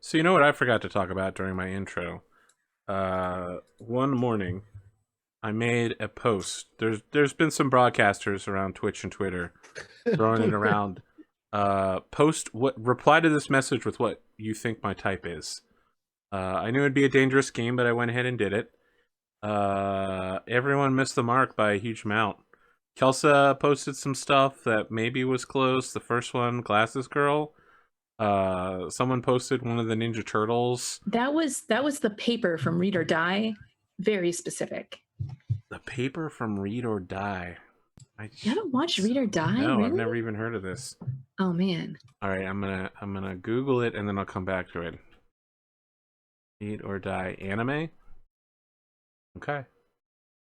So you know what I forgot to talk about during my intro? One morning I made a post. There's been some broadcasters around Twitch and Twitter throwing it around. Post what reply to this message with what you think my type is. I knew it'd be a dangerous game, but I went ahead and did it. Everyone missed the mark by a huge amount. Kelsa posted some stuff that maybe was close. The first one, Glasses Girl. Someone posted one of the Ninja Turtles. That was the paper from Read or Die. Very specific. The paper from Read or Die. You haven't watched Read or Die? No, really? I've never even heard of this. Oh man. All right, I'm gonna Google it and then I'll come back to it. Read or Die anime. Okay.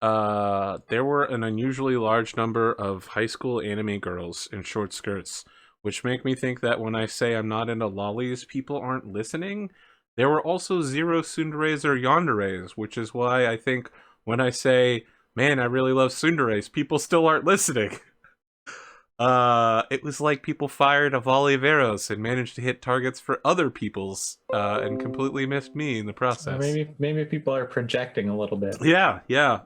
There were an unusually large number of high school anime girls in short skirts, which make me think that when I say I'm not into lollies, people aren't listening. There were also zero tsunderes or yanderes, which is why I think when I say, man, I really love tsunderes, people still aren't listening. It was like people fired a volley of arrows and managed to hit targets for other people's, and completely missed me in the process. Maybe people are projecting a little bit. Yeah.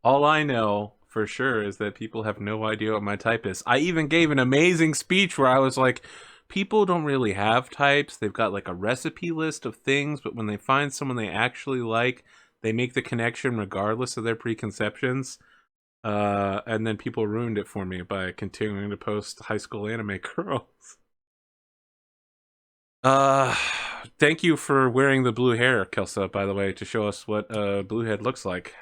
All I know for sure is that people have no idea what my type is. I even gave an amazing speech where I was like, people don't really have types. They've got like a recipe list of things, but when they find someone they actually like, they make the connection regardless of their preconceptions. And then people ruined it for me by continuing to post high school anime girls. Thank you for wearing the blue hair, Kelsa, by the way, to show us what blue head looks like.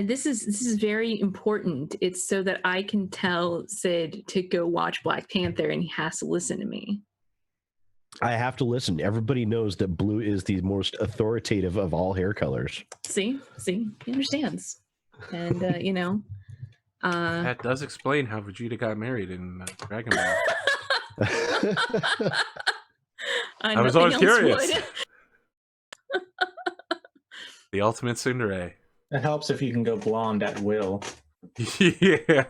This is very important. It's so that I can tell Sid to go watch Black Panther and he has to listen to me. I have to listen. Everybody knows that blue is the most authoritative of all hair colors. See, he understands. And, that does explain how Vegeta got married in Dragon Ball. I was always curious. The ultimate tsundere. It helps if you can go blonde at will. Yeah.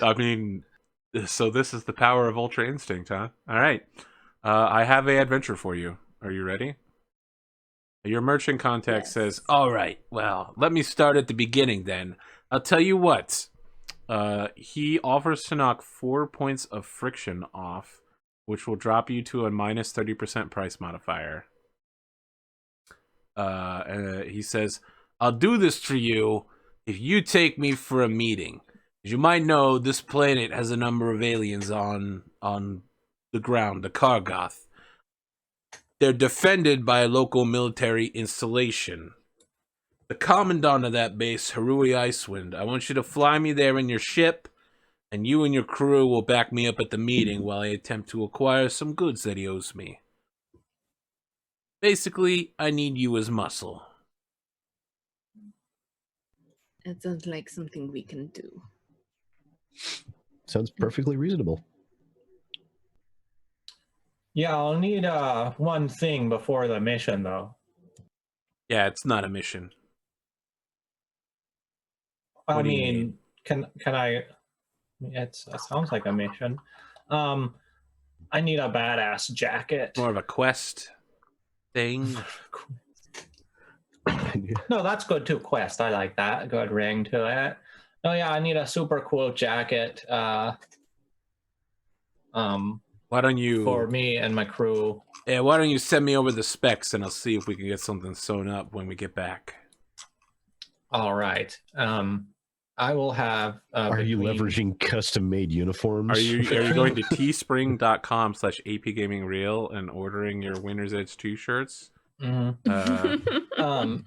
I mean, so this is the power of Ultra Instinct, huh? All right. I have a adventure for you. Are you ready? Your merchant contact says, all right, well, let me start at the beginning then. I'll tell you what. He offers to knock 4 points of friction off, which will drop you to a minus 30% price modifier. He says, I'll do this for you if you take me for a meeting. As you might know, this planet has a number of aliens on the ground, the Kargoth. They're defended by a local military installation. The commandant of that base, Harui Icewind, I want you to fly me there in your ship, and you and your crew will back me up at the meeting while I attempt to acquire some goods that he owes me. Basically, I need you as muscle. It sounds like something we can do. Sounds perfectly reasonable. Yeah, I'll need one thing before the mission, though. Yeah, it's not a mission. I mean, can I? It sounds like a mission. I need a badass jacket. More of a quest thing. No, that's good too. Quest, I like that. Good ring to it. Oh yeah, I need a super cool jacket. Why don't you for me and my crew? Yeah, why don't you send me over the specs and I'll see if we can get something sewn up when we get back. All right. I will have. Are you leveraging custom-made uniforms? Are you going to teespring.com/APGamingREAL and ordering your Winner's Edge 2 shirts? Mm-hmm.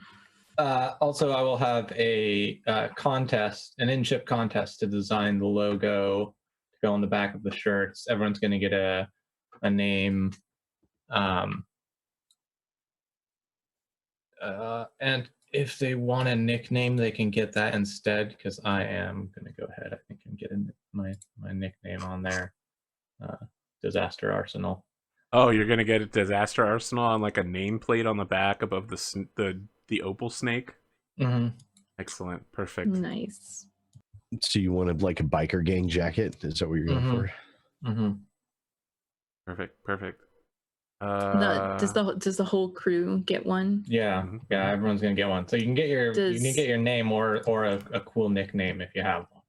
Also, I will have a contest, an in-ship contest to design the logo to go on the back of the shirts. Everyone's going to get a name. And if they want a nickname, they can get that instead, because I am going to go ahead, I think, and get my nickname on there. Disaster Arsenal. Oh, you're going to get a Disaster Arsenal on like a nameplate on the back above the opal snake? Mm-hmm. Excellent. Perfect. Nice. So you wanted like a biker gang jacket? Is that what you're going for? Mm-hmm. Perfect. Does the whole crew get one? Yeah, Mhm. yeah, everyone's gonna get one. So you can get your name or a cool nickname if you have one.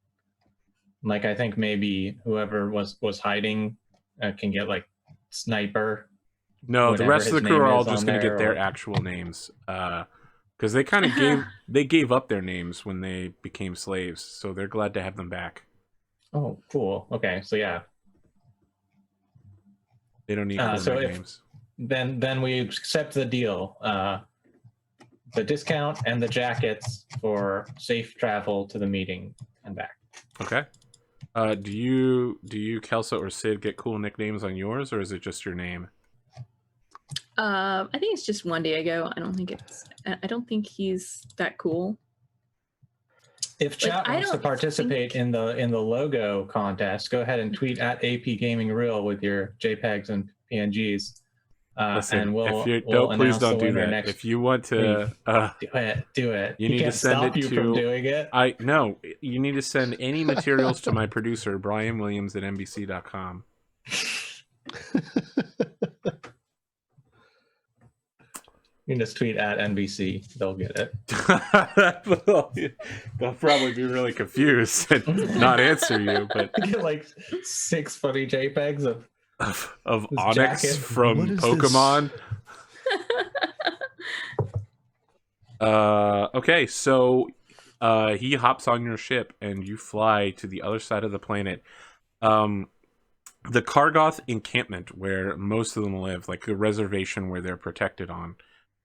Like I think maybe whoever was hiding can get like Sniper. No, the whatever rest of his the crew name are all is just on going to get there, their or- actual names. Because they kind of gave up their names when they became slaves, so they're glad to have them back. Oh, cool. Okay, so yeah. They don't need cool So if nicknames. then we accept the deal. The discount and the jackets for safe travel to the meeting and back. Okay. Do you Kelsa or Sid get cool nicknames on yours, or is it just your name? I think it's just one day ago. I don't think he's that cool. If chat I wants to don't participate think- in the logo contest, go ahead and tweet at APGamingREAL with your JPEGs and PNGs. Listen, And we'll please announce the don't do winner that. next. If you want to, Do it. you He need to can't send stop it you to. from doing it. No, you need to send any materials to my producer Brian Williams at NBC.com. You can just tweet at NBC. They'll get it. They'll probably be really confused and not answer you, but You get like 6 funny JPEGs of This Onyx jacket. from What is Pokemon. Okay, so he hops on your ship and you fly to the other side of the planet. The Kargoth encampment, where most of them live, like the reservation where they're protected on,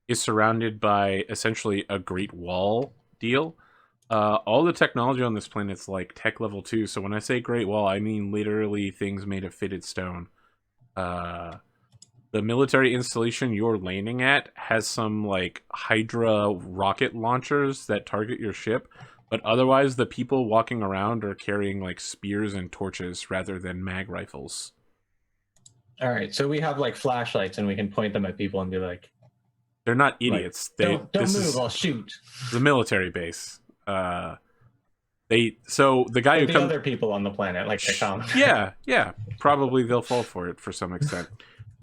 is surrounded by essentially a Great Wall deal. All the technology on this planet is like tech level 2, so when I say Great Wall, I mean literally things made of fitted stone. The military installation you're landing at has some like Hydra rocket launchers that target your ship, but otherwise the people walking around are carrying like spears and torches rather than mag rifles. All right, so we have like flashlights and we can point them at people and be like, They're not idiots. "Don't this move, is I'll shoot." the military base. So the guy Like who the comes, other people on the planet, like they come. yeah, probably they'll fall for it for some extent.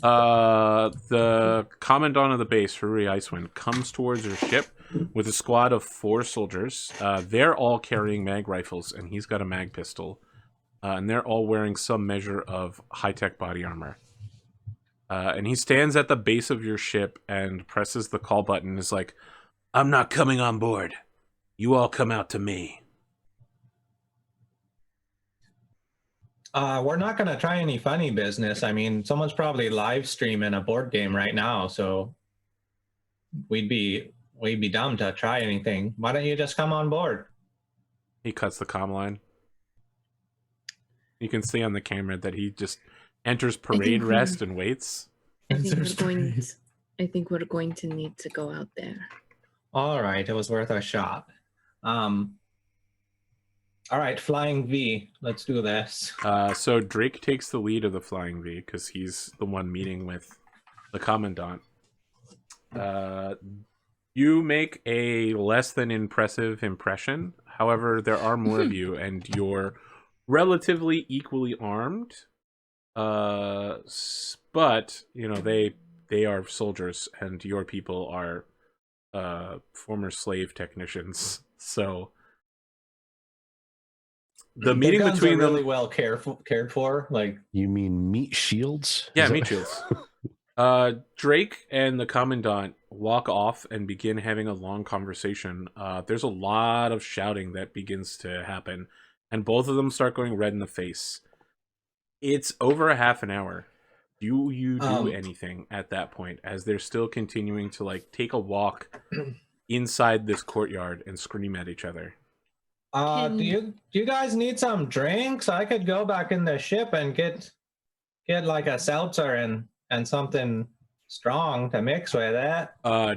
The commandant of the base, Haruri Icewind, comes towards your ship with a squad of 4 soldiers. They're all carrying mag rifles, and he's got a mag pistol. And they're all wearing some measure of high-tech body armor. And he stands at the base of your ship and presses the call button and is like, "I'm not coming on board. You all come out to me." We're not going to try any funny business. I mean, someone's probably live streaming a board game right now, so we'd be dumb to try anything. Why don't you just come on board? He cuts the comm line. You can see on the camera that he just enters parade rest and waits. I think we're going to need to go out there. All right, it was worth a shot. All right, Flying V, let's do this. So Drake takes the lead of the Flying V because he's the one meeting with the Commandant. You make a less than impressive impression. However, there are more of you, and you're relatively equally armed. But you know they are soldiers, and your people are former slave technicians. So the meeting Their guns between are really them, well cared for. Like, You mean meat shields? yeah, Is that- meat shields. Drake and the Commandant walk off and begin having a long conversation. There's a lot of shouting that begins to happen, and both of them start going red in the face. It's over a half an hour. Do you do anything at that point as they're still continuing to like take a walk inside this courtyard and scream at each other? do you guys need some drinks? I could go back in the ship and get like a seltzer and something strong to mix with it.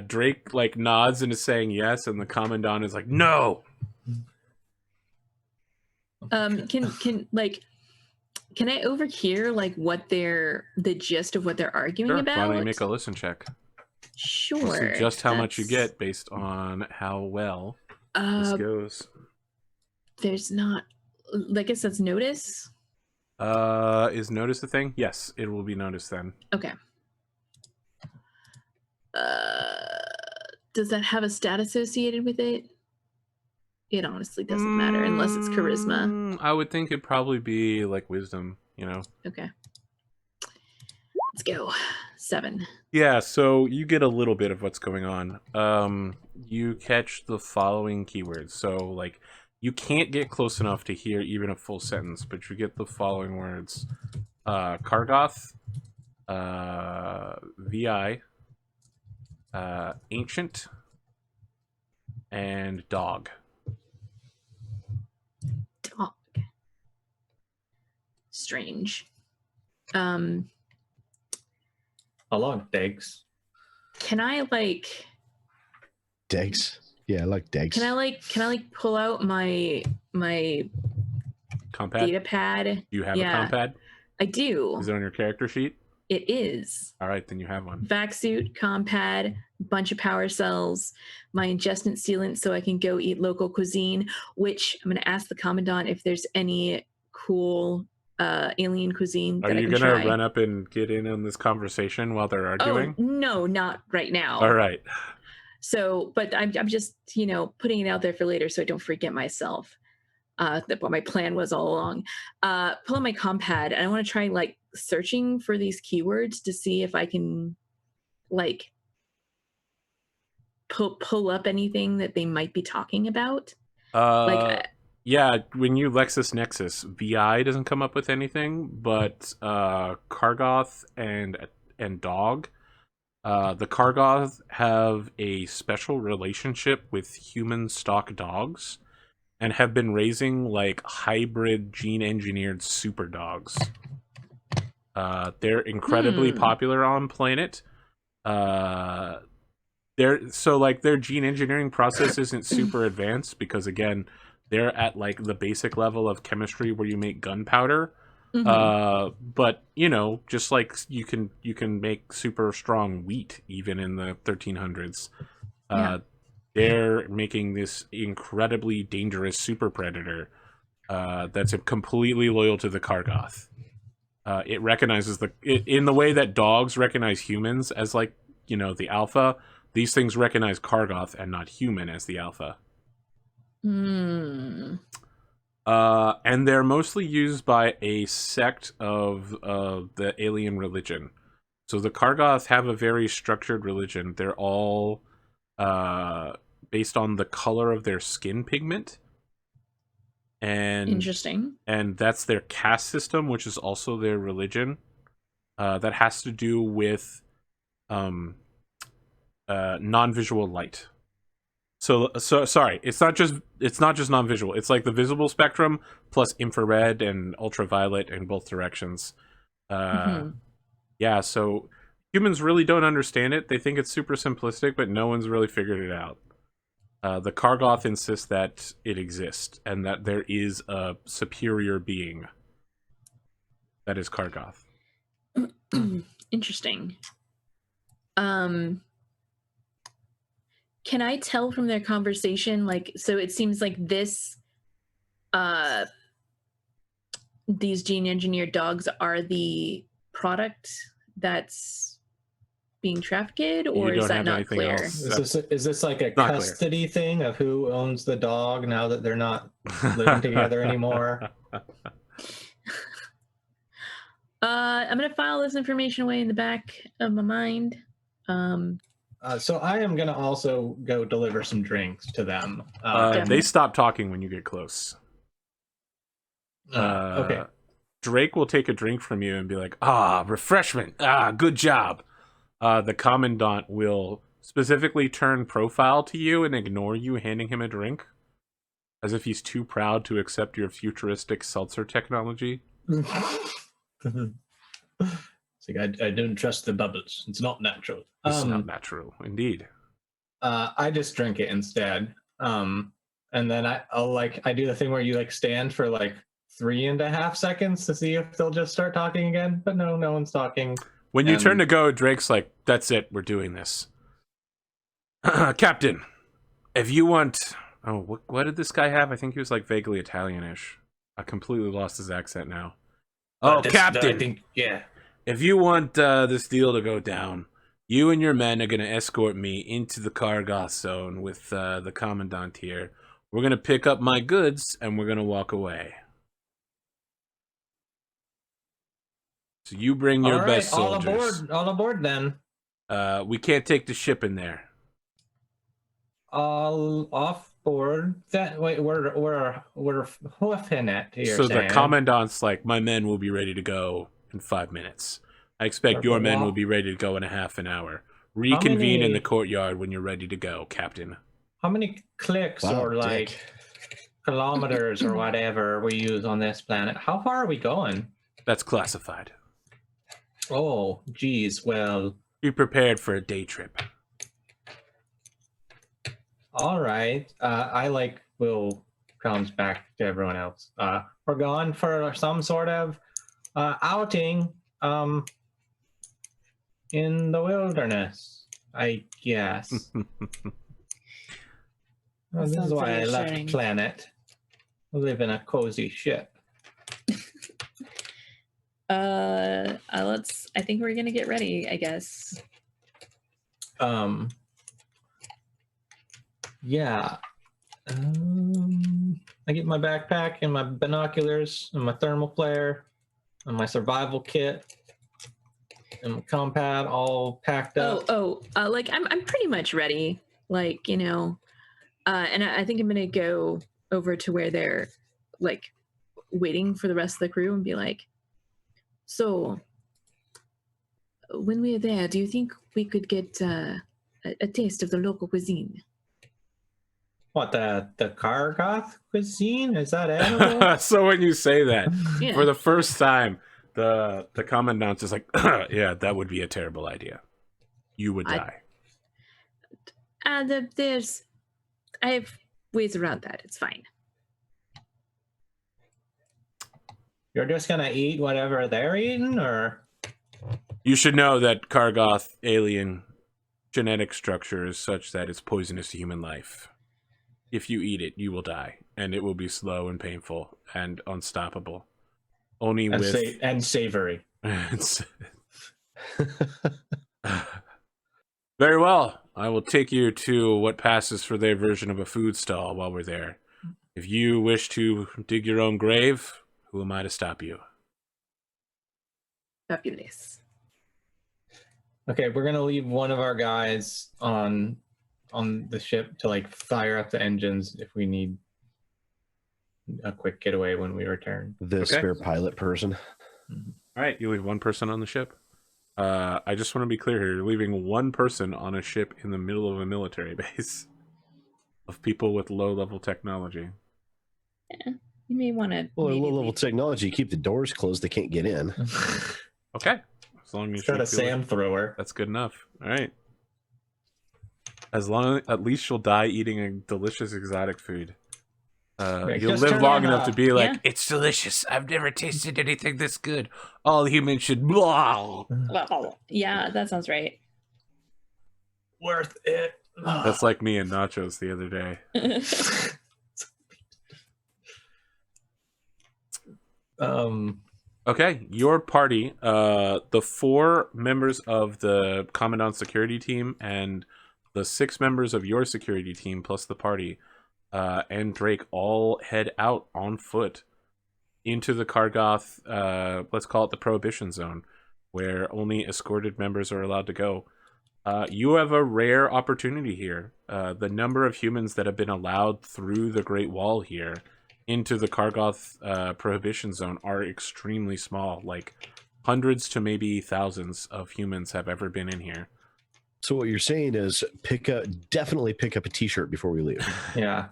Drake like nods and is saying yes, and the Commandant is like, "No." Can I overhear like what the gist of what they're arguing Sure. about? Why don't you make a listen check? Sure. See just how much you That's- get based on how well this goes. There's not. I guess that's notice. Is notice a thing? Yes, it will be noticed then. Okay. Does that have a stat associated with it? It honestly doesn't matter unless it's charisma. I would think it'd probably be like wisdom, you know? Okay. Let's go. 7. Yeah, so you get a little bit of what's going on. You catch the following keywords. So, like, you can't get close enough to hear even a full sentence, but you get the following words. Kargoth, VI, ancient, and dog. Dog. Strange. How long, Degs? Can I like Degs? Yeah, I like Degs. Can I pull out my Compad? data pad? You have a compad? I do. Is it on your character sheet? It is. All right, then you have one. Vac suit, compad, bunch of power cells, my ingestant sealant so I can go eat local cuisine, which I'm going to ask the Commandant if there's any cool alien cuisine that I can try. Are you going to run up and get in on this conversation while they're arguing? Oh, no, not right now. All right. So, but I'm just, putting it out there for later so I don't forget myself. That's what my plan was all along. Pull out my compad, and I want to try like searching for these keywords to see if I can like pull up anything that they might be talking about. Yeah, when you LexisNexis, VI doesn't come up with anything, but Kargoth and dog. The Kargoth have a special relationship with human stock dogs and have been raising like hybrid gene engineered super dogs. They're incredibly popular on planet. Their gene engineering process isn't super advanced because again, they're at like the basic level of chemistry where you make gunpowder. But just like you can make super strong wheat even in the 1300s. They're making this incredibly dangerous super predator that's completely loyal to the Kargoth. It recognizes in the way that dogs recognize humans as like the alpha. These things recognize Kargoth and not human as the alpha. And they're mostly used by a sect of the alien religion. So the Kargoth have a very structured religion. They're all based on the color of their skin pigment. And interesting. And that's their caste system, which is also their religion. That has to do with non-visual light. So sorry, it's not just non-visual. It's like the visible spectrum plus infrared and ultraviolet in both directions. Yeah, so humans really don't understand it. They think it's super simplistic, but no one's really figured it out. The Kargoth insists that it exists and that there is a superior being that is Kargoth. Interesting. Can I tell from their conversation, like, so it seems like these gene engineered dogs are the product that's being trafficked, or is that not clear? Is this like a custody thing of who owns the dog now that they're not living together anymore? I'm going to file this information away in the back of my mind. So I am going to also go deliver some drinks to them. They stop talking when you get close. Okay. Drake will take a drink from you and be like, refreshment. Good job. The Commandant will specifically turn profile to you and ignore you handing him a drink, as if he's too proud to accept your futuristic seltzer technology. It's like, I don't trust the bubbles. It's not natural. It's not natural, indeed. I just drink it instead. And then I do the thing where you like stand for like 3.5 seconds to see if they'll just start talking again. But no one's talking. When you turn to go, Drake's like, that's it, we're doing this. Captain, if you want... what did this guy have? I think he was like vaguely Italianish. I completely lost his accent now. Oh, I Captain, think, yeah. if you want this deal to go down, you and your men are going to escort me into the Kargoth zone with the Commandant here. We're going to pick up my goods, and we're going to walk away. So you bring your best soldiers. All aboard then. We can't take the ship in there. All off board. That wait, we're hoofing it. You're So saying. the Commandant's like, my men will be ready to go in 5 minutes. I expect your men will be ready to go in a half an hour. Reconvene in the courtyard when you're ready to go, Captain. How many clicks or like kilometers or whatever we use on this planet? How far are we going? That's classified. Oh, geez. Well, Be prepared for a day trip. all right. Will comes back to everyone else. We're going for some sort of outing in the wilderness, I guess. This is why I left planet. I live in a cozy ship. I think we're gonna get ready, I guess. Yeah. I get my backpack and my binoculars and my thermal flare and my survival kit and my compad all packed up. Like I'm pretty much ready. Like, you know, and I think I'm gonna go over to where they're like waiting for the rest of the crew and be like, so when we're there, do you think we could get a taste of the local cuisine? What, the Kargoth cuisine? Is that edible? So when you say that, Yeah. for the first time, the Commandant's is like, yeah, that would be a terrible idea. You would die. I have ways around that. It's fine. You're just gonna eat whatever they're eating, or? You should know that Kargoth alien genetic structure is such that it's poisonous to human life. If you eat it, you will die, and it will be slow and painful and unstoppable. Only with and savory. Very well. I will take you to what passes for their version of a food stall while we're there. If you wish to dig your own grave, who am I to stop you? Fabulous. Okay, we're gonna leave one of our guys on the ship to like fire up the engines if we need a quick getaway when we return. The spare pilot person. All right, you leave one person on the ship. I just want to be clear here. You're leaving one person on a ship in the middle of a military base of people with low-level technology. Yeah, you may want to. Well, low-level technology, keep the doors closed. They can't get in. Okay. As long as got a sand thrower. That's good enough. All right. At least you'll die eating a delicious exotic food. You'll live long enough to be like, it's delicious. I've never tasted anything this good. All humans should blah. Yeah, that sounds right. Worth it. That's like me and nachos the other day. Okay, your party, the 4 members of the Commandant's security team and the 6 members of your security team plus the party and Drake all head out on foot into the Kargoth, let's call it the Prohibition Zone, where only escorted members are allowed to go. You have a rare opportunity here. The number of humans that have been allowed through the Great Wall here into the Kargoth Prohibition Zone are extremely small. Like hundreds to maybe thousands of humans have ever been in here. So what you're saying is definitely pick up a t-shirt before we leave. Yeah.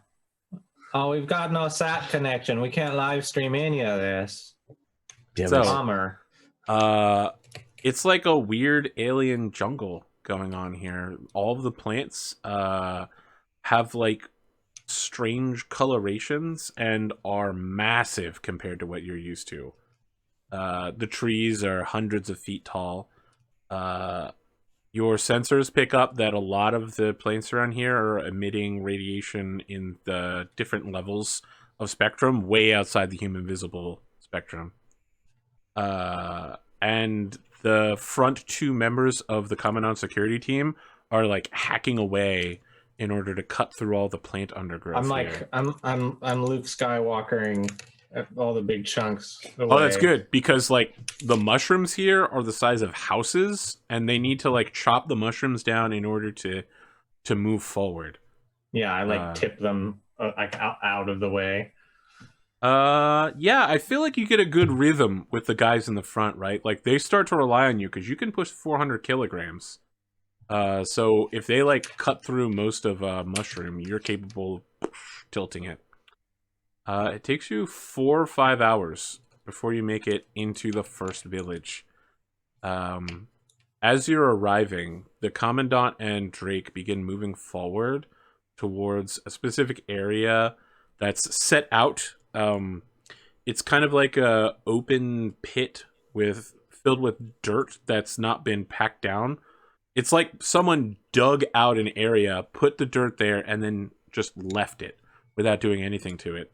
Oh, we've got no SAT connection. We can't live stream any of this. Damn So, bummer. It's like a weird alien jungle going on here. All of the plants have like strange colorations and are massive compared to what you're used to. The trees are hundreds of feet tall. Your sensors pick up that a lot of the plants around here are emitting radiation in the different levels of spectrum way outside the human visible spectrum. And the front two members of the Commandant security team are like hacking away in order to cut through all the plant undergrowth. I'm like, here. I'm Luke Skywalkering all the big chunks away. Oh, that's good, because like the mushrooms here are the size of houses, and they need to like chop the mushrooms down in order to move forward. Yeah, I like tip them like out of the way. Yeah, I feel like you get a good rhythm with the guys in the front, right? Like they start to rely on you because you can push 400 kilograms. So if they like cut through most of mushroom, you're capable of tilting it. It takes you 4 or 5 hours before you make it into the first village. As you're arriving, the Commandant and Drake begin moving forward towards a specific area that's set out. It's kind of like a open pit filled with dirt that's not been packed down. It's like someone dug out an area, put the dirt there, and then just left it without doing anything to it.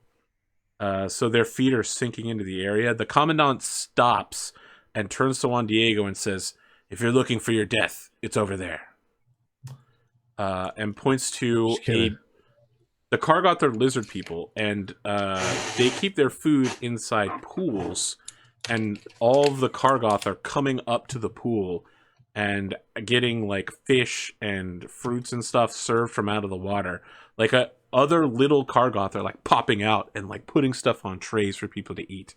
So their feet are sinking into the area. The Commandant stops and turns to Juan Diego and says, "If you're looking for your death, it's over there." And points to the Kargoth are lizard people, and they keep their food inside pools, and all of the Kargoth are coming up to the pool and getting like fish and fruits and stuff served from out of the water. Like other little Kargoth are like popping out and like putting stuff on trays for people to eat.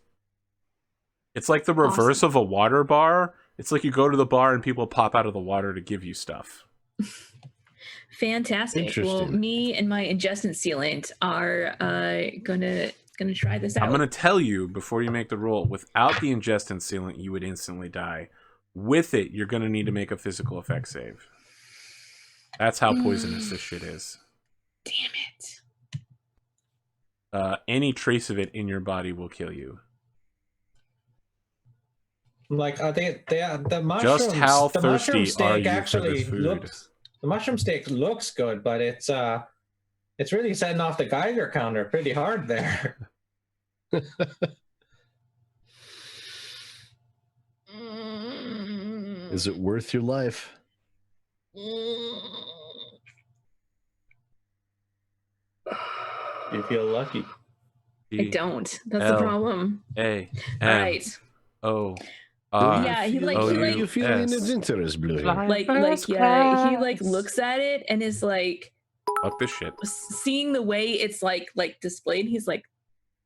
It's like the reverse of a water bar. It's like you go to the bar and people pop out of the water to give you stuff. Fantastic. Well, me and my ingestant sealant are gonna try this out. I'm gonna tell you before you make the roll. Without the ingestant sealant, you would instantly die. With it, you're gonna need to make a physical effect save. That's how poisonous this shit is. Damn it. Any trace of it in your body will kill you. Like, are the mushrooms? Just how thirsty are you actually for this food? The mushroom steak looks good, but it's really setting off the Geiger counter pretty hard there. Is it worth your life? You feel lucky. I don't. That's the problem. A. All right. O. Yeah, he you feel in his interest, Blue. Yeah, he like looks at it and is like, fuck this shit. Seeing the way it's like displayed, he's like,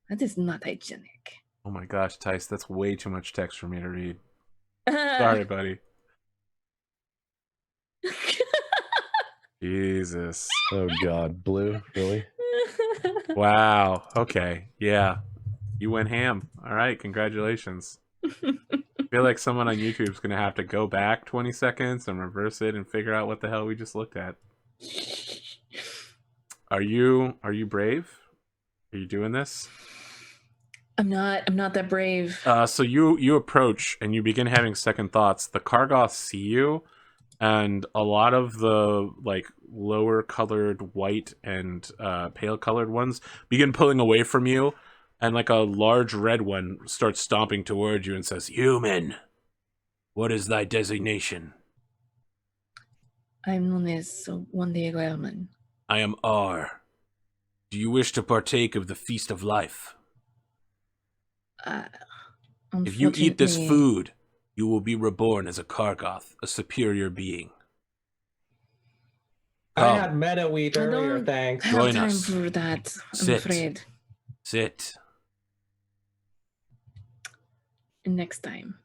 that is not hygienic. Oh my gosh, Tice, that's way too much text for me to read. Sorry, buddy. Jesus. Oh God, Blue, really? Wow. Okay. Yeah. You went ham. All right. Congratulations. I feel like someone on YouTube is going to have to go back 20 seconds and reverse it and figure out what the hell we just looked at. Are you brave? Are you doing this? I'm not that brave. So you approach and you begin having second thoughts. The Kargoth see you, and a lot of the like lower colored white and pale colored ones begin pulling away from you. And like a large red one starts stomping towards you and says, "Human, what is thy designation?" I'm known as Juan Diego Elman. I am R. Do you wish to partake of the feast of life? If you eat this food, you will be reborn as a Kargoth, a superior being. I had meta wheat earlier, thanks. I don't have time for that, I'm afraid. Sit. Next time.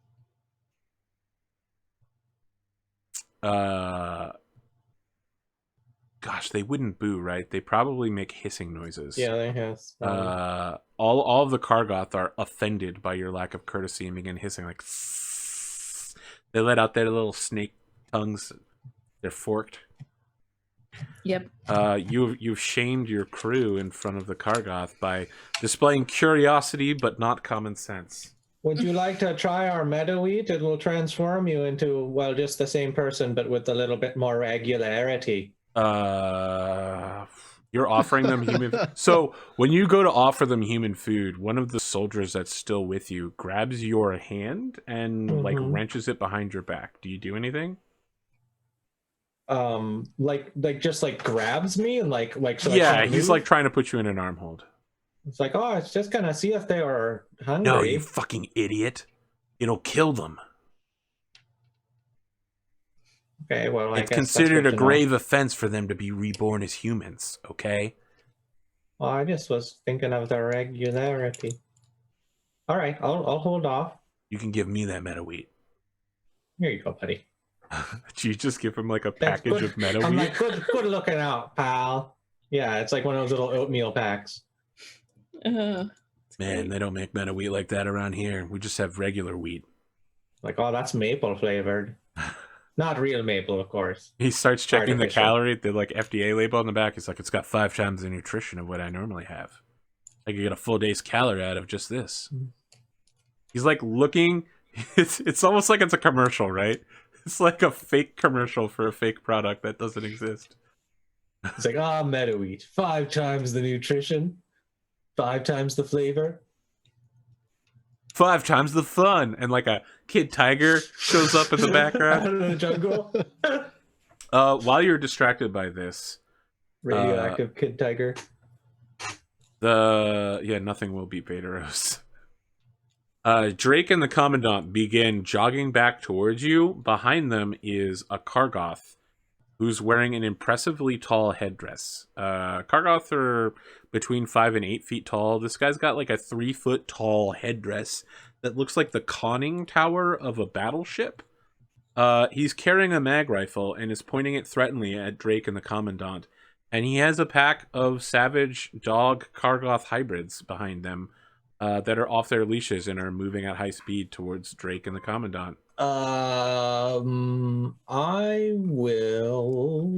Gosh, they wouldn't boo, right? They probably make hissing noises. Yeah, they hiss. All of the Kargoth are offended by your lack of courtesy and begin hissing like. They let out their little snake tongues. They're forked. Yep. You've shamed your crew in front of the Kargoth by displaying curiosity but not common sense. Would you like to try our meta wheat? It will transform you into, well, just the same person, but with a little bit more regularity. You're offering them human. So when you go to offer them human food, one of the soldiers that's still with you grabs your hand and like wrenches it behind your back. Do you do anything? Like just like grabs me and like so yeah, he's like trying to put you in an arm hold. It's like, oh, it's just gonna see if they are hungry. No, you fucking idiot! It'll kill them. Okay, well, it's considered a grave offense for them to be reborn as humans. Okay. Well, I just was thinking of the regularity. All right, I'll hold off. You can give me that meta wheat. Here you go, buddy. Do you just give him like a package of meta wheat? I'm like, good looking out, pal. Yeah, it's like one of those little oatmeal packs. Man, they don't make meta wheat like that around here. We just have regular wheat. Like, oh, that's maple flavored. Not real maple, of course. He starts checking the calorie, the like FDA label on the back. It's like, it's got 5 times the nutrition of what I normally have. I could get a full day's calorie out of just this. He's like looking. It's almost like it's a commercial, right? It's like a fake commercial for a fake product that doesn't exist. It's like, ah, meta wheat, 5 times the nutrition, 5 times the flavor, 5 times the fun, and like a kid tiger shows up in the background. Out of the jungle. While you're distracted by this, radioactive kid tiger. Nothing will beat Vaderos. Drake and the Commandant begin jogging back towards you. Behind them is a Kargoth who's wearing an impressively tall headdress. Kargoth are between 5 and 8 feet tall. This guy's got like a 3-foot tall headdress that looks like the conning tower of a battleship. He's carrying a mag rifle and is pointing it threateningly at Drake and the Commandant. And he has a pack of savage dog Kargoth hybrids behind them. That are off their leashes and are moving at high speed towards Drake and the Commandant. I will.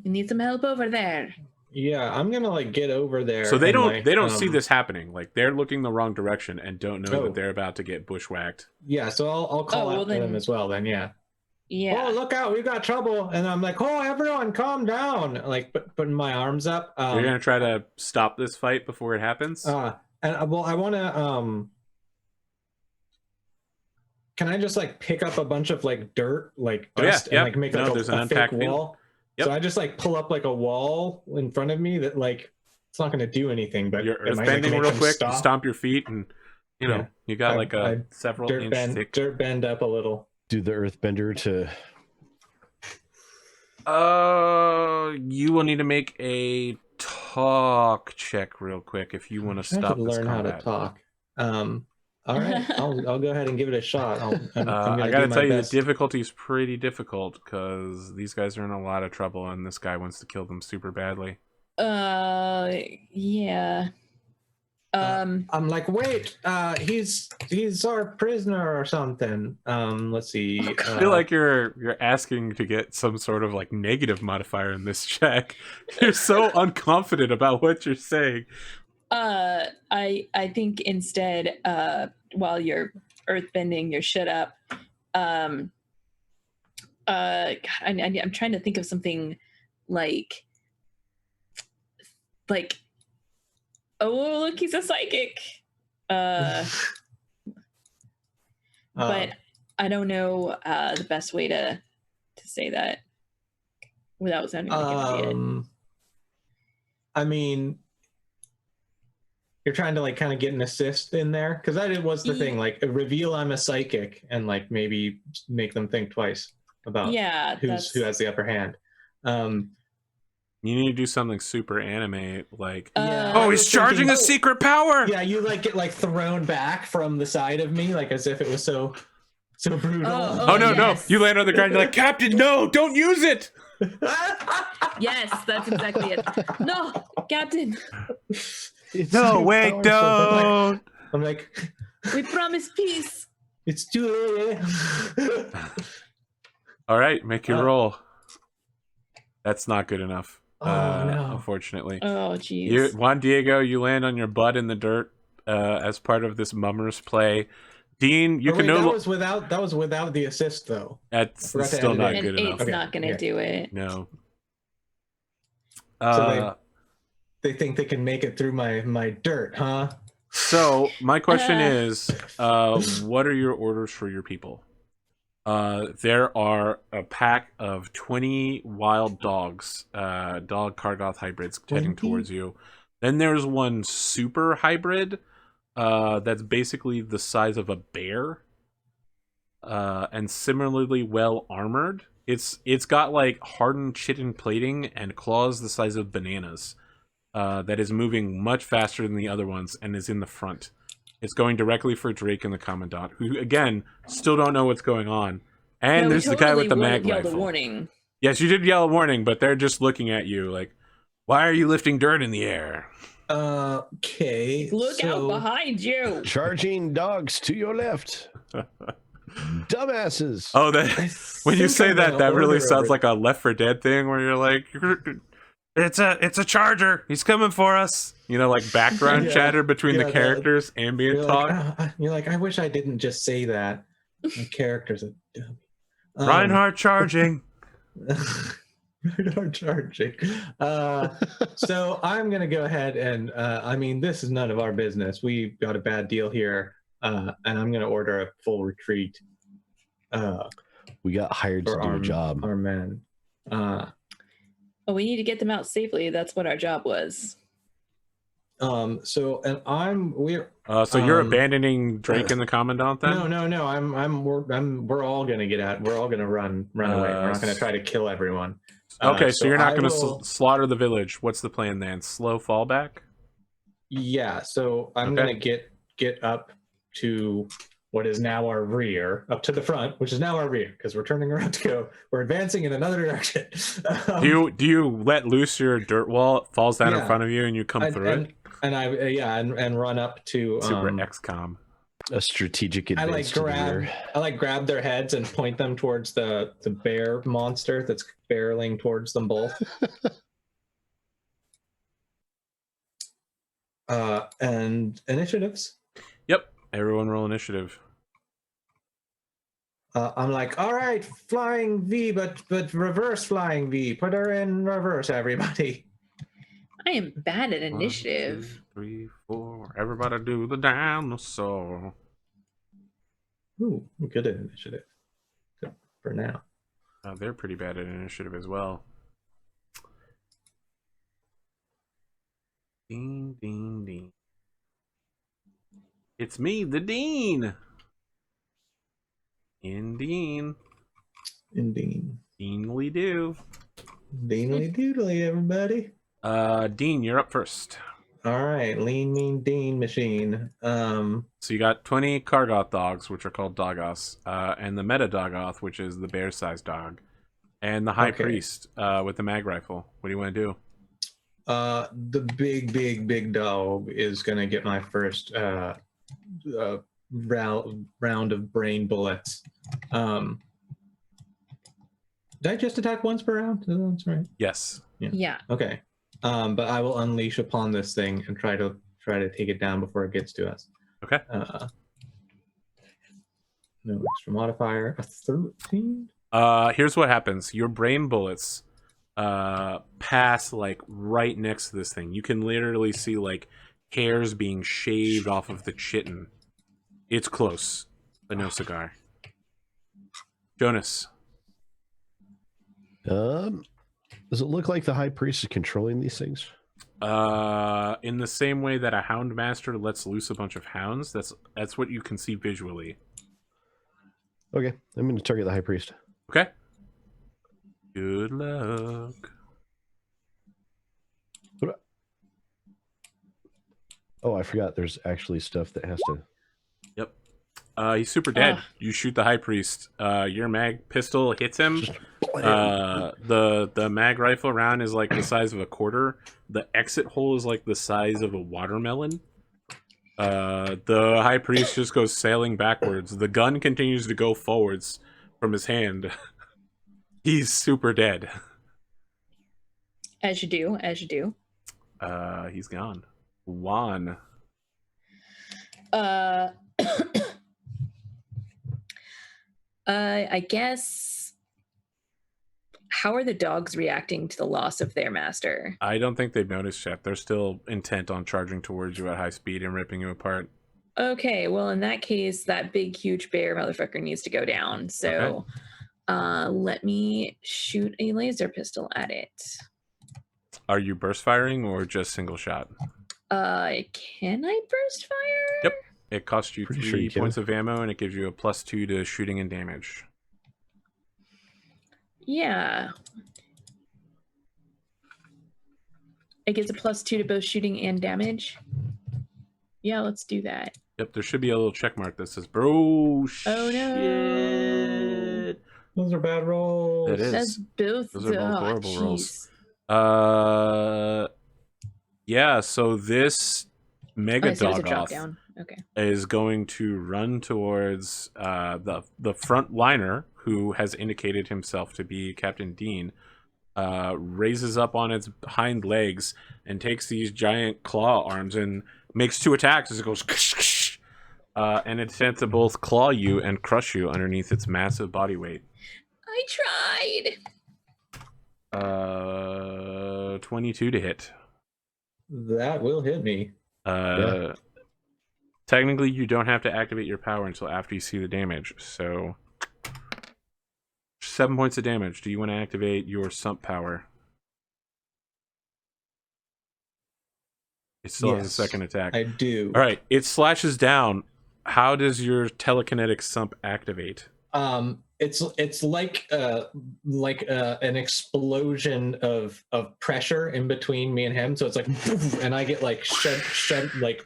You need some help over there. Yeah, I'm gonna like get over there. So they don't see this happening. Like they're looking the wrong direction and don't know that they're about to get bushwhacked. Yeah, so I'll call out to them as well. Then yeah. Yeah. Oh, look out! We got trouble! And I'm like, oh, everyone, calm down! Like putting my arms up. You're gonna try to stop this fight before it happens. And well, I want to can I just like pick up a bunch of like dirt, like dust, and like make like a fake wall? Yep. So I just like pull up like a wall in front of me that like it's not going to do anything, but you're bending real quick. You stomp your feet, and you know you got like a several inch thick dirt bend up a little. Do the earthbender to. You will need to make a talk check real quick if you want to stop this learn combat. How to talk. All right, I'll go ahead and give it a shot. I gotta tell you, the difficulty is pretty difficult because these guys are in a lot of trouble, and this guy wants to kill them super badly. Yeah. I'm like, wait, he's our prisoner or something. Let's see. I feel like you're asking to get some sort of like negative modifier in this check. You're so unconfident about what you're saying. I think instead, while you're earthbending your shit up, God, I'm trying to think of something like, oh, look, he's a psychic. But I don't know the best way to say that without sounding like an idiot. I mean, you're trying to like kind of get an assist in there because that was the thing. Like, reveal I'm a psychic and like maybe make them think twice about who has the upper hand. You need to do something super anime, like, oh, he's charging a secret power! Yeah, you like get like thrown back from the side of me, like as if it was so brutal. No, you land on the ground, you're like, Captain, no, don't use it! Yes, that's exactly it. No, Captain. No, wait, don't! I'm like, we promise peace. It's too late. Alright, make your roll. That's not good enough. No. Unfortunately. Oh, jeez. Juan Diego, you land on your butt in the dirt as part of this mummers play. Dean, you can that was without the assist though. That's still not good enough. It's not gonna do it. No. they think they can make it through my dirt, huh? So my question is, what are your orders for your people? There are a pack of 20 wild dogs, dog Kargoth hybrids heading towards you. Then there's one super hybrid, that's basically the size of a bear, and similarly well armored. It's got like hardened chitin plating and claws the size of bananas. That is moving much faster than the other ones and is in the front. It's going directly for Drake and the Commandant, who again still don't know what's going on. And there's the guy with the mag rifle. A warning. Yes, you did yell a warning, but they're just looking at you like, "Why are you lifting dirt in the air?" Okay. Look out behind you! Charging dogs to your left. Dumbasses. Oh, when you say that, that really sounds like a Left 4 Dead thing where you're like, it's a charger. He's coming for us. You know, like background chatter between the characters, ambient talk. You're like, I wish I didn't just say that. My character's a dummy. Reinhardt charging. Reinhardt charging. So I'm gonna go ahead and I mean, this is none of our business. We got a bad deal here, and I'm gonna order a full retreat. We got hired to do a job. Our men. Well, we need to get them out safely. That's what our job was. So we're So you're abandoning Drake and the Commandant then? No. We're all gonna get out. We're all gonna run away. We're not gonna try to kill everyone. Okay, so you're not gonna slaughter the village. What's the plan then? Slow fallback? Yeah. So I'm gonna get up to what is now our rear, up to the front, which is now our rear, because we're turning around to go. We're advancing in another direction. Do you let loose your dirt wall? It falls down in front of you, and you come through it. And run up to Super XCOM. A strategic advance. I grab their heads and point them towards the bear monster that's barreling towards them both. And initiatives. Yep, everyone roll initiative. I'm like, all right, flying V, but reverse flying V. Put her in reverse, everybody. I am bad at initiative. 1, 2, 3, 4. Everybody do the dinosaur. Ooh, I'm good at initiative. Good for now. They're pretty bad at initiative as well. Ding, ding, ding. It's me, the Dean. Dean. Deanly do. Deanly doodly, everybody. Dean, you're up first. All right, lean, mean, Dean machine. So you got 20 Kargoth dogs, which are called Dogoths, and the Meta Dogoth, which is the bear-sized dog, and the High Priest with the mag rifle. What do you want to do? The big dog is gonna get my first round of brain bullets. Did I just attack once per round? That's right. Yes. Yeah. Okay. But I will unleash upon this thing and try to take it down before it gets to us. Okay. No extra modifier. A 13. Here's what happens. Your brain bullets pass like right next to this thing. You can literally see like hairs being shaved off of the chitin. It's close, but no cigar. Jonas. Does it look like the High Priest is controlling these things? In the same way that a hound master lets loose a bunch of hounds, that's what you can see visually. Okay, I'm going to target the High Priest. Okay. Good luck. Oh, I forgot. There's actually stuff that has to. Yep. He's super dead. You shoot the High Priest. Your mag pistol hits him. The mag rifle round is like the size of a quarter. The exit hole is like the size of a watermelon. The High Priest just goes sailing backwards. The gun continues to go forwards from his hand. He's super dead. As you do. He's gone. Juan. I guess How are the dogs reacting to the loss of their master? I don't think they've noticed yet. They're still intent on charging towards you at high speed and ripping you apart. Okay, well, in that case, that big, huge bear motherfucker needs to go down. So let me shoot a laser pistol at it. Are you burst firing or just single shot? Can I burst fire? Yep. It costs you Pretty 3 sure you points can. of ammo, and it gives you a +2 to shooting and damage. Yeah. It gets a +2 to both shooting and damage. Yeah, let's do that. Yep, there should be a little check mark that says, bro, Oh, no. shit. Those are bad rolls. It is. That's both. Those are both horrible jeez. rolls. Yeah, so this mega So it's a dog drop off down. Okay. is going to run towards the front liner, who has indicated himself to be Captain Dean, raises up on its hind legs and takes these giant claw arms and makes 2 attacks as it goes and it's sent to both claw you and crush you underneath its massive body weight. I tried. 22 to hit. That will hit me. Technically, you don't have to activate your power until after you see the damage. So, 7 points of damage. Do you want to activate your sump power? It still has a second attack. I do. All right, it slashes down. How does your telekinetic sump activate? It's like an explosion of pressure in between me and him. So it's like, and I get like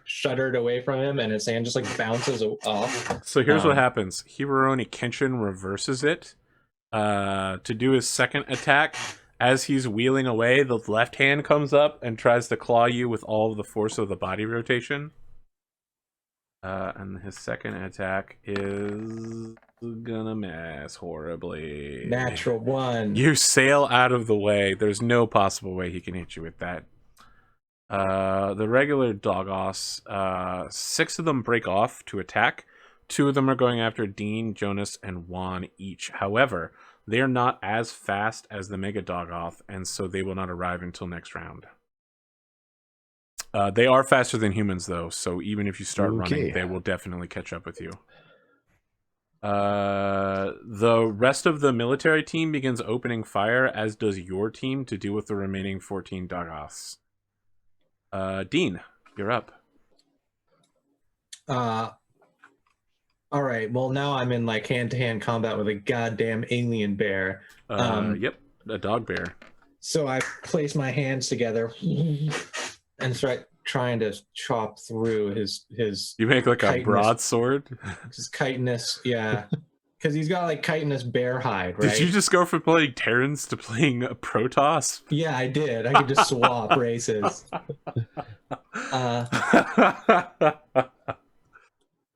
shuddered away from him, and his hand just like bounces off. So here's what happens. Hiroroni Kenshin reverses it to do his second attack. As he's wheeling away, the left hand comes up and tries to claw you with all of the force of the body rotation. And his second attack is gonna miss horribly. Natural 1. You sail out of the way. There's no possible way he can hit you with that. The regular Dogos, 6 of them break off to attack. 2 of them are going after Dean, Jonas, and Juan each. However, they are not as fast as the Mega Dogoth, and so they will not arrive until next round. They are faster than humans, though, so even if you start running, they will definitely catch up with you. The rest of the military team begins opening fire, as does your team, to deal with the remaining 14 Dogoths. Dean, you're up. All right. Well, now I'm in like hand-to-hand combat with a goddamn alien bear. Yep, a dog bear. So I place my hands together and start trying to chop through his. You make like a broadsword. His chitinous, yeah, because he's got like chitinous bear hide. Right? Did you just go from playing Terrans to playing Protoss? Yeah, I did. I could just swap races.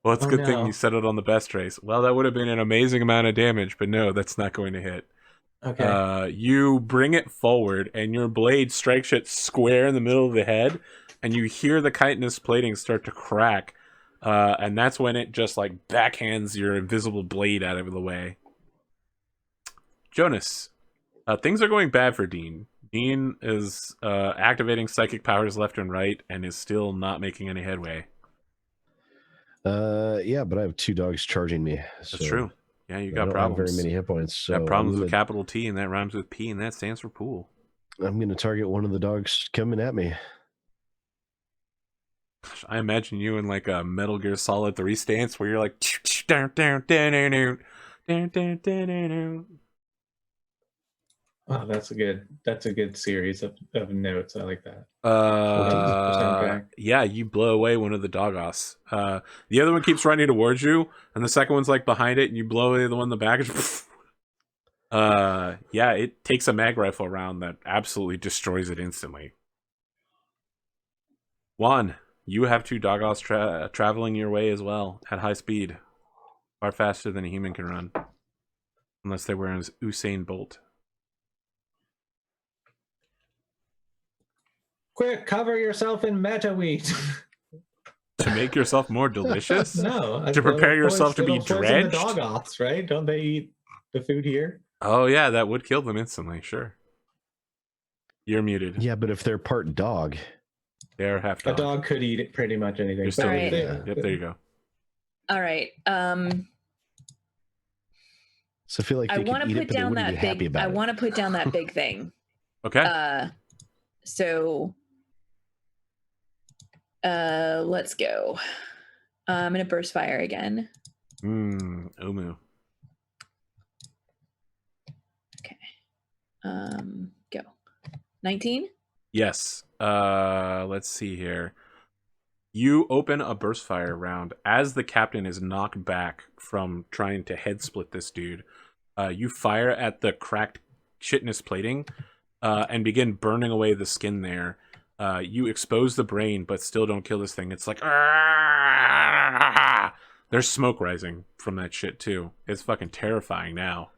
Well, it's a good thing you settled on the best race. Well, that would have been an amazing amount of damage, but no, that's not going to hit. Okay. You bring it forward, and your blade strikes it square in the middle of the head, and you hear the chitinous plating start to crack, and that's when it just like backhands your invisible blade out of the way. Jonas, things are going bad for Dean. Dean is activating psychic powers left and right, and is still not making any headway. Yeah, but I have 2 dogs charging me. So That's true. Yeah, you got I don't problems. have very many hit points. So got problems with capital T, and that rhymes with P, and that stands for pool. I'm going to target one of the dogs coming at me. I imagine you in like a Metal Gear Solid 3 stance where you're like down, down, down, down, down, down, down, down, down. Oh, that's a good series of notes. I like that. Yeah, you blow away one of the Dogos. The other one keeps running towards you, and the second one's like behind it, and you blow away the one in the back. Yeah, it takes a mag rifle round that absolutely destroys it instantly. Juan, you have 2 Dogos traveling your way as well at high speed, far faster than a human can run, unless they're wearing Usain Bolt. Quick, cover yourself in meta wheat. To make yourself more delicious? No. To prepare yourself to be dredged? The Dogoths, right? Don't they eat the food here? Oh yeah, that would kill them instantly. Sure. You're muted. Yeah, but if they're part dog, they're half A dog. dog could eat it pretty much anything. You're still All right. eating it. Yep, there you go. All right. so I feel like I they could want to eat it, put but they down wouldn't that be happy big. about I it. want to put down that big thing. Okay. So let's go. I'm gonna burst fire again. Omu. Okay. Go. 19? Yes. Let's see here. You open a burst fire round as the captain is knocked back from trying to head split this dude. You fire at the cracked chitinous plating and begin burning away the skin there. You expose the brain, but still don't kill this thing. It's like, there's smoke rising from that shit too. It's fucking terrifying now.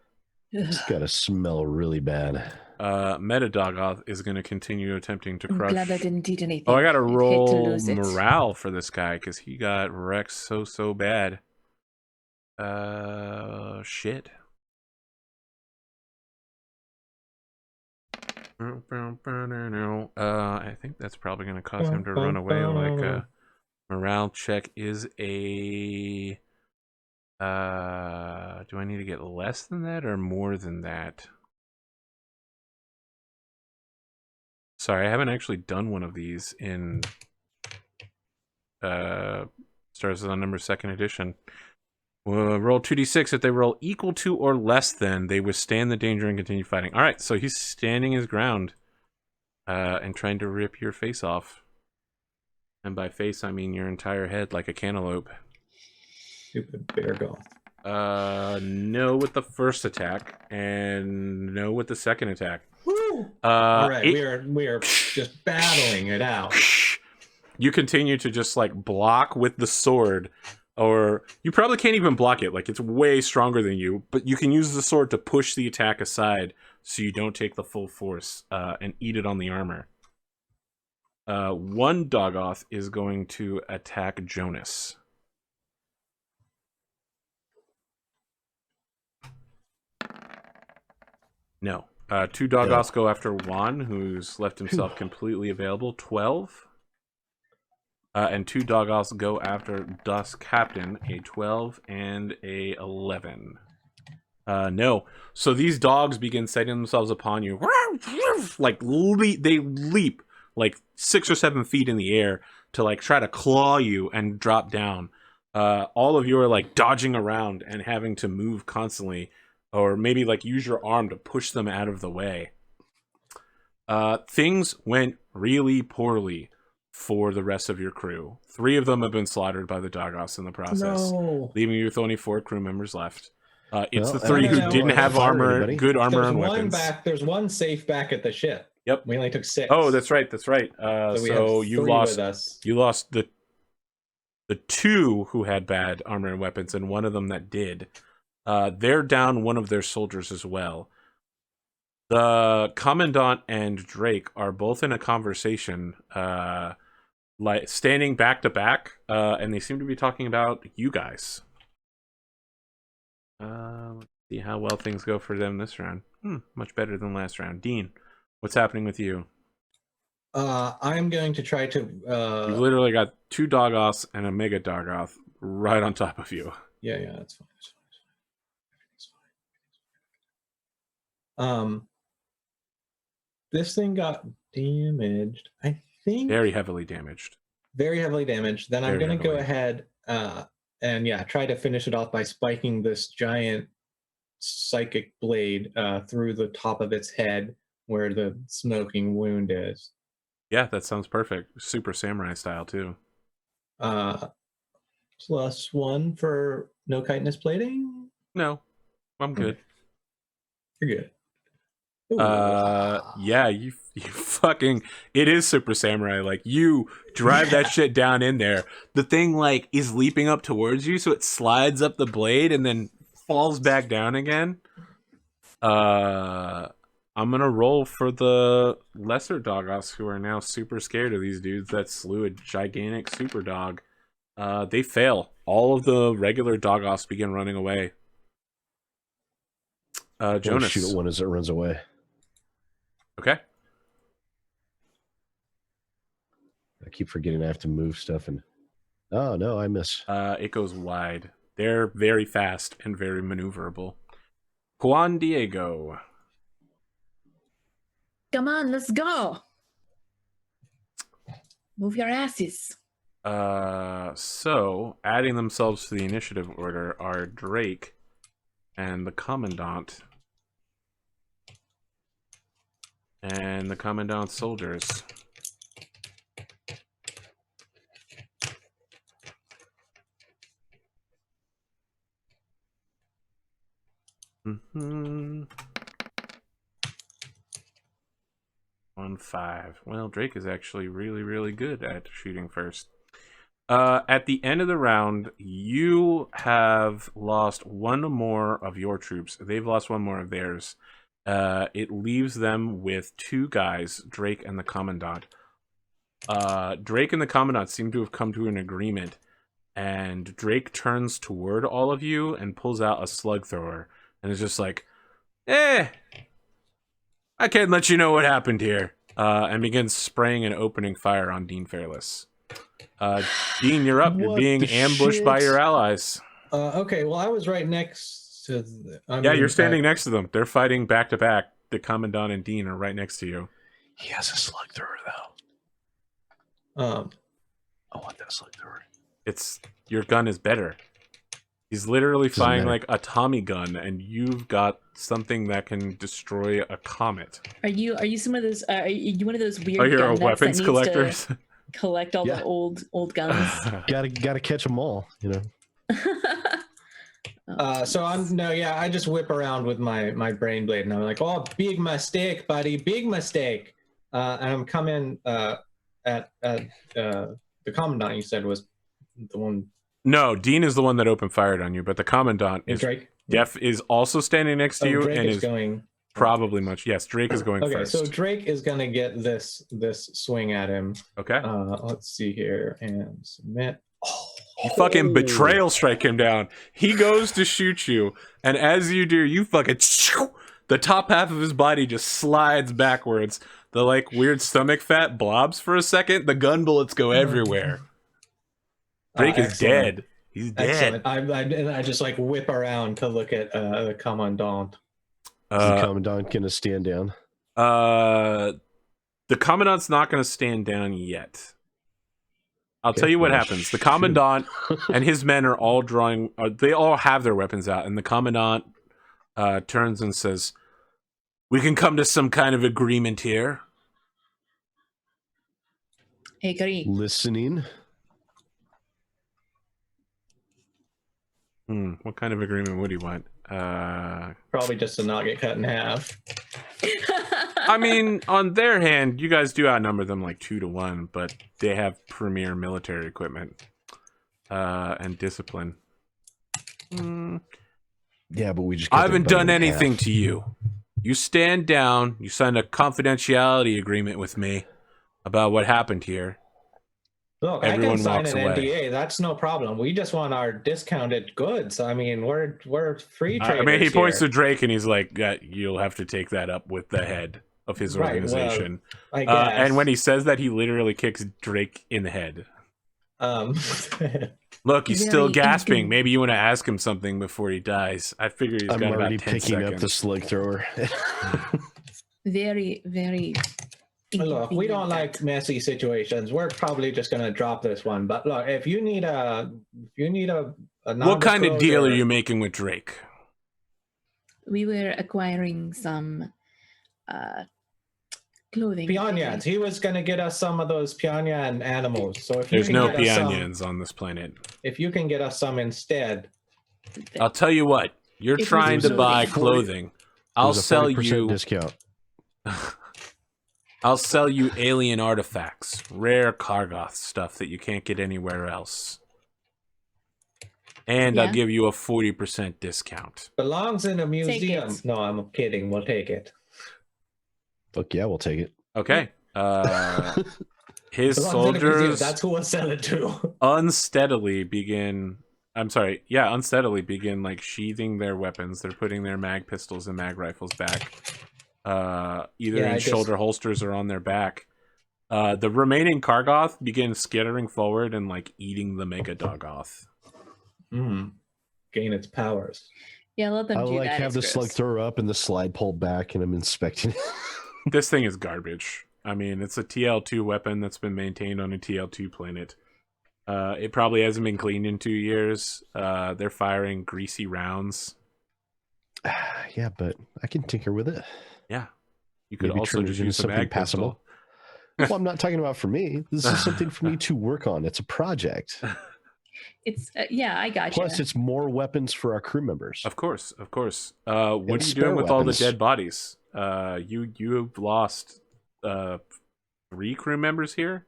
It's gotta smell really bad. Metadogoth is going to continue attempting to crush. I'm glad I didn't eat anything. Oh, I got to I'd hate to roll lose it. morale for this guy because he got wrecked so bad. Shit. I think that's probably going to cause him to run away. Like a morale check is a. Do I need to get less than that or more than that? Sorry, I haven't actually done one of these in Stars on Number 2nd edition. Roll 2d6. If they roll equal to or less than, they withstand the danger and continue fighting. All right, so he's standing his ground and trying to rip your face off. And by face, I mean your entire head like a cantaloupe. Stupid bear go. No with the first attack, and no with the second attack. Woo! All right, we are just battling it out. You continue to just like block with the sword, or you probably can't even block it. Like it's way stronger than you, but you can use the sword to push the attack aside so you don't take the full force and eat it on the armor. One Dogoth is going to attack Jonas. No. Two Dogoths go after Juan, who's left himself completely available. 12. And two Dogoths go after Dusk Captain, a 12 and a 11. No. So these dogs begin setting themselves upon you. Like, they leap like 6 or 7 feet in the air to like try to claw you and drop down. All of you are like dodging around and having to move constantly. Or maybe like use your arm to push them out of the way. Things went really poorly for the rest of your crew. 3 of them have been slaughtered by the Dogoths in the process, leaving you with only 4 crew members left. It's the 3 who didn't have armor, good armor and weapons. There's one safe back at the ship. Yep, we only took 6. Oh, that's right. So you lost the 2 who had bad armor and weapons, and one of them that did. They're down one of their soldiers as well. The Commandant and Drake are both in a conversation, like standing back to back, and they seem to be talking about you guys. Let's see how well things go for them this round. Much better than last round. Dean, what's happening with you? I'm going to try to... You've literally got 2 Dogoths and a Mega Dogoth right on top of you. Yeah, that's fine. This thing got damaged, I think. Very heavily damaged. Very heavily damaged. Then I'm going to go ahead and try to finish it off by spiking this giant psychic blade through the top of its head where the smoking wound is. Yeah, that sounds perfect. Super samurai style too. +1 for no chitinous plating? No, I'm good. Okay. You're good. Yeah, you fucking, it is super samurai. Like, you drive that shit down in there. The thing like is leaping up towards you, so it slides up the blade and then falls back down again. I'm gonna roll for the lesser Dogoths who are now super scared of these dudes that slew a gigantic super dog. They fail. All of the regular Dogoths begin running away. Jonas. Shoot at one as it runs away. Okay. I keep forgetting I have to move stuff and. Oh no, I miss. It goes wide. They're very fast and very maneuverable. Juan Diego. Come on, let's go. Move your asses. So adding themselves to the initiative order are Drake and the Commandant. And the Commandant's soldiers. Mm-hmm. 1-5. Well, Drake is actually really, really good at shooting first. At the end of the round, you have lost one more of your troops. They've lost one more of theirs. It leaves them with two guys, Drake and the Commandant. Drake and the Commandant seem to have come to an agreement, and Drake turns toward all of you and pulls out a slug thrower, and is just like, I can't let you know what happened here, and begins spraying and opening fire on Dean Fairless. Dean, you're up. You're being ambushed by your allies. Okay, well, I was right next to... You're standing next to them. They're fighting back to back. The Commandant and Dean are right next to you. He has a slug thrower, though. I want that slug thrower. Your gun is better. He's literally firing like a Tommy gun, and you've got something that can destroy a comet. Are you some of those? Are you one of those weird? Oh, you're gun a weapons collectors. Collect all the old guns. gotta catch them all, you know. I just whip around with my brain blade, and I'm like, oh, big mistake, buddy, big mistake. And I'm coming at the Commandant. You said was the one. No, Dean is the one that opened fire on you, but the Commandant is Drake. Jeff is also standing next to you. Drake and is going probably much. Yes, Drake is going first. Okay, so Drake is gonna get this swing at him. Okay. Let's see here and submit. You fucking betrayal strike him down. He goes to shoot you, and as you do, you fucking the top half of his body just slides backwards. The like weird stomach fat blobs for a second. The gun bullets go everywhere. Drake is dead. He's dead. I just like whip around to look at the Commandant. Is the Commandant gonna stand down? The Commandant's not gonna stand down yet. I'll tell you what happens. The Commandant and his men are all drawing. They all have their weapons out, and the Commandant turns and says, "We can come to some kind of agreement here." Agree. Listening. What kind of agreement would he want? Probably just to not get cut in half. I mean, on their hand, you guys do outnumber them like 2-1, but they have premier military equipment and discipline. Yeah, but we just. I haven't done anything to you. You stand down. You signed a confidentiality agreement with me about what happened here. Look, Everyone I can sign walks an away. NDA. That's no problem. We just want our discounted goods. I mean, we're free traders. I mean, he points here. to Drake and he's like, "You'll have to take that up with the head of his organization." Well, I guess. And when he says that, he literally kicks Drake in the head. Look, he's still gasping. Maybe you want to ask him something before he dies. I figure he's got about 10 already picking seconds. up the slug thrower. Very, very. Look, we don't like messy situations. We're probably just gonna drop this one. But look, if you need a What kind of deal are you making with Drake? We were acquiring some clothing. Pianyans. He was gonna get us some of those Pianyan animals. So if There's you no can get us some, Pianyans on this planet. if you can get us some instead, I'll tell you what. You're It trying was to buy 40 clothing. I'll There's a sell 40% you. discount. I'll sell you alien artifacts, rare Kargoth stuff that you can't get anywhere else. And I'll give you a 40% discount. belongs in a museum. it. No, I'm kidding. We'll take it. Fuck yeah, we'll take it. Okay. His Belongs in a museum. soldiers That's who we'll sell it to. unsteadily begin I'm sorry. Yeah, unsteadily begin like sheathing their weapons. They're putting their mag pistols and mag rifles back, either in shoulder holsters or on their back. The remaining Kargoth begin skittering forward and like eating the Mega Dogoth. Gain its powers. Yeah, let them do like that. have the slug thrower up and the slide pulled back, and I'm inspecting it. This thing is garbage. I mean, it's a TL2 weapon that's been maintained on a TL2 planet. It probably hasn't been cleaned in 2 years. They're firing greasy rounds. Yeah, but I can tinker with it. Yeah. You could Maybe also just use a mag pistol. Well, I'm not talking about for me. This is something for me to work on. It's a project. It's yeah, I got you. Plus, it's more weapons for our crew members. Of course, of course. What are you doing with all the dead bodies? You've lost 3 crew members here.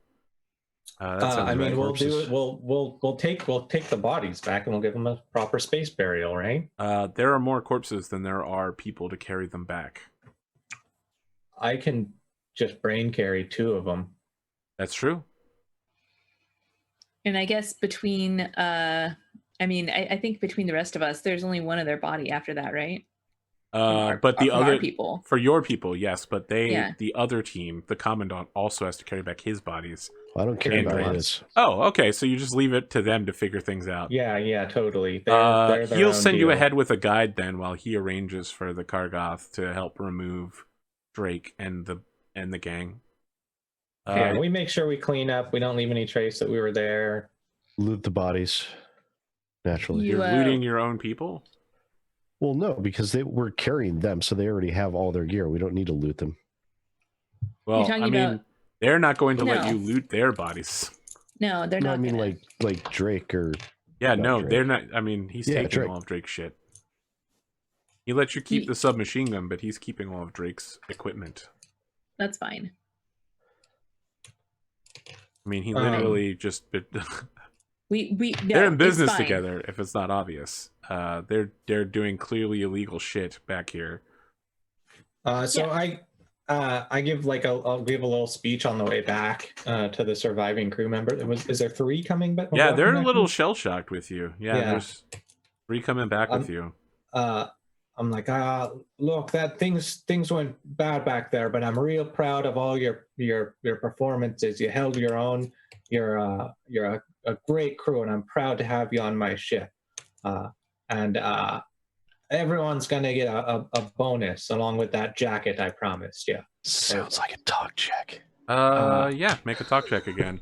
I mean, we'll do it. We'll take the bodies back and we'll give them a proper space burial, right? There are more corpses than there are people to carry them back. I can just brain carry 2 of them. That's true. And I guess between, I think between the rest of us, there's only one other body after that, right? But the other people, for your people, yes, but the other team, the commandant, also has to carry back his bodies. Well, I don't care about his. Oh, okay. So you just leave it to them to figure things out. Yeah, totally. He'll send you ahead with a guide then, while he arranges for the Kargoth to help remove Drake and the gang. Yeah, we make sure we clean up. We don't leave any trace that we were there. Loot the bodies. Naturally. You're looting your own people? Well, no, because we're carrying them, so they already have all their gear. We don't need to loot them. Well, I mean, they're not going to let you loot their bodies. No, they're not. I mean, like Drake or... Yeah, no, Drake. They're not. I mean, he's taking all of Drake's shit. He lets you keep the submachine gun, but he's keeping all of Drake's equipment. That's fine. I mean, he literally just... they're in business together, if it's not obvious. They're doing clearly illegal shit back here. I give I'll give a little speech on the way back to the surviving crew member. Is there 3 coming back? Yeah, they're a little shell shocked with you. Yeah, there's 3 coming back with you. I'm like, look, that things went bad back there, but I'm real proud of all your performances. You held your own. You're a great crew, and I'm proud to have you on my ship. And everyone's gonna get a bonus along with that jacket I promised you. Sounds like a talk check. Yeah, make a talk check again.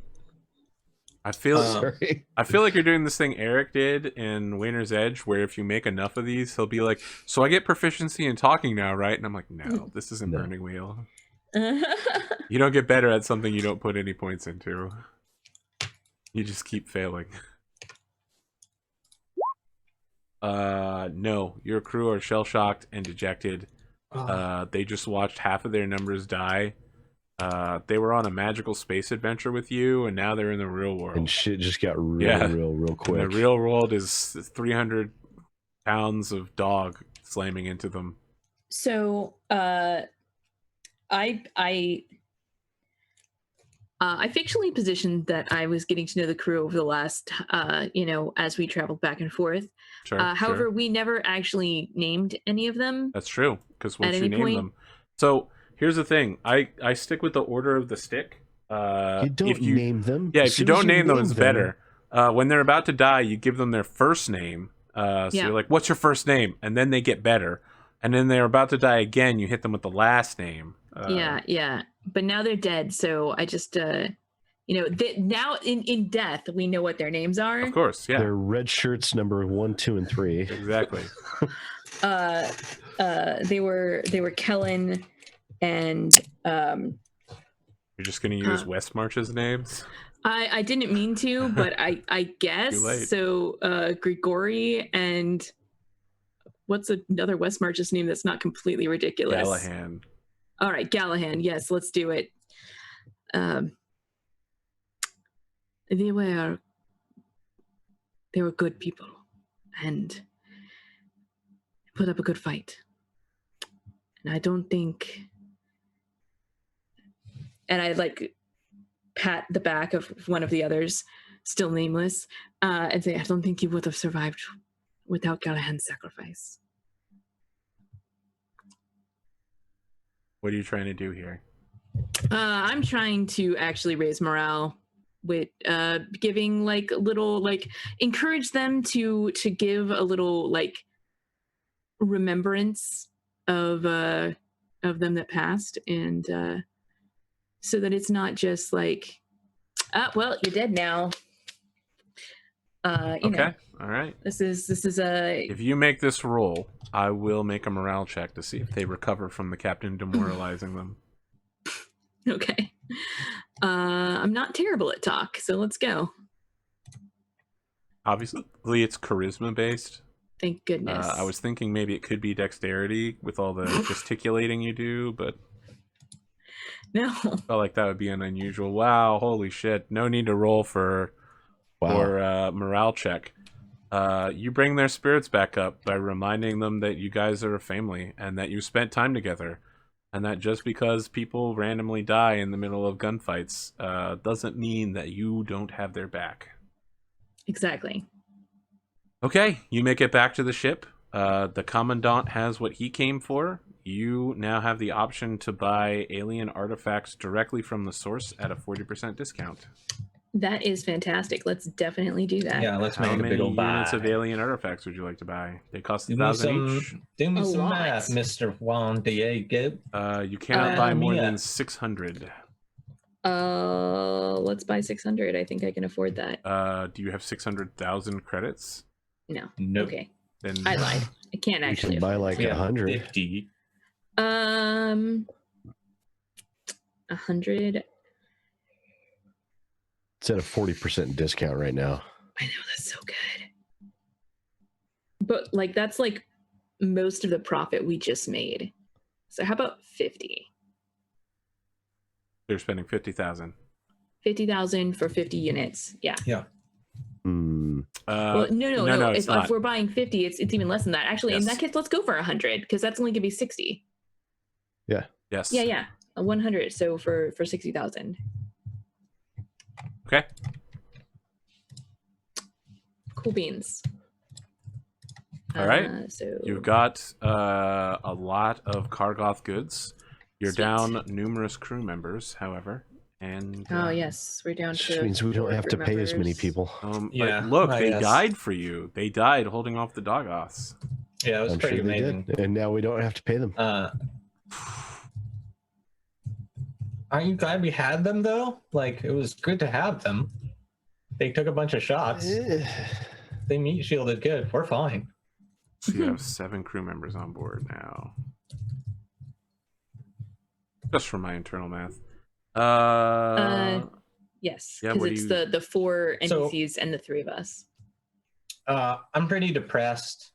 I feel like you're doing this thing Eric did in Winner's Edge, where if you make enough of these, he'll be like, "So I get proficiency in talking now, right?" And I'm like, "No, this isn't Burning Wheel. You don't get better at something you don't put any points into. You just keep failing." No, your crew are shell-shocked and dejected. They just watched half of their numbers die. They were on a magical space adventure with you, and now they're in the real world. And shit just got real quick. And the real world is 300 pounds of dog slamming into them. So, I fictionally positioned that I was getting to know the crew over the last, as we traveled back and forth. However, we never actually named any of them. That's true, because once you name them. So here's the thing. I stick with the order of the stick. You don't name them. Yeah, if you don't name them, it's better. When they're about to die, you give them their first name. You're like, "What's your first name?" And then they get better. And then they're about to die again. You hit them with the last name. Yeah. But now they're dead, so I just, now in death, we know what their names are. Of course, yeah. They're red shirts number 1, 2, and 3. Exactly. They were Kellen and... You're just going to use Westmarch's names? I didn't mean to, but I guess. Too late. So Grigori and... What's another Westmarch's name that's not completely ridiculous? Gallahan. All right, Gallahan. Yes, let's do it. They were good people and put up a good fight. And I don't think... And I pat the back of one of the others. still nameless, and say, I don't think you would have survived without Galahad's sacrifice. What are you trying to do here? I'm trying to actually raise morale with giving like a little, like, encourage them to give a little like remembrance of them that passed, and so that it's not just like, well, you're dead now. You know, all right. This is a. If you make this roll, I will make a morale check to see if they recover from the captain demoralizing them. Okay. I'm not terrible at talk, so let's go. Obviously, it's charisma based. Thank goodness. I was thinking maybe it could be dexterity with all the gesticulating you do, but no. I felt like that would be an unusual. Wow, holy shit! No need to roll for morale check. You bring their spirits back up by reminding them that you guys are a family and that you spent time together, and that just because people randomly die in the middle of gunfights doesn't mean that you don't have their back. Exactly. Okay, you make it back to the ship. The Commandant has what he came for. You now have the option to buy alien artifacts directly from the source at a 40% discount. That is fantastic. Let's definitely do that. Yeah, let's How make a big many old buy. units of alien artifacts would you like to buy? They cost Do me 1,000 some, each. do me A some lot. math, Mr. Juan Diego. You cannot buy more yeah. than 600. Let's buy 600. I think I can afford that. Do you have 600,000 credits? No. Nope. Okay. Then I lied. I can't You actually can buy afford like We have 100. 50. that. 100. It's at a 40% discount right now. I know, that's so good. But like that's like most of the profit we just made. So how about 50? They're spending 50,000. 50,000 for 50 units. Yeah. Yeah. Well, no. It's If not. we're buying 50, it's even less than that. Actually, in Yes. that case, let's go for 100 because that's only gonna be 60. Yes. Yeah. 100. So for 60,000. Okay. Cool beans. All right. So You've got a lot of Kargoth goods. You're Sweet. down numerous crew members, however. And oh yes, we're down Which to. means we don't have to pay as many people. Yeah, but look, I they guess. died for you. They died holding off the Dogoths. Yeah, it was I'm pretty sure they amazing. did. And now we don't have to pay them. Aren't you glad we had them though? Like, it was good to have them. They took a bunch of shots. They meat shielded good. We're fine. So you have 7 crew members on board now. Just for my internal math. Yes, Yeah, because what do it's you- the 4 So- NPCs and the 3 of us. I'm pretty depressed.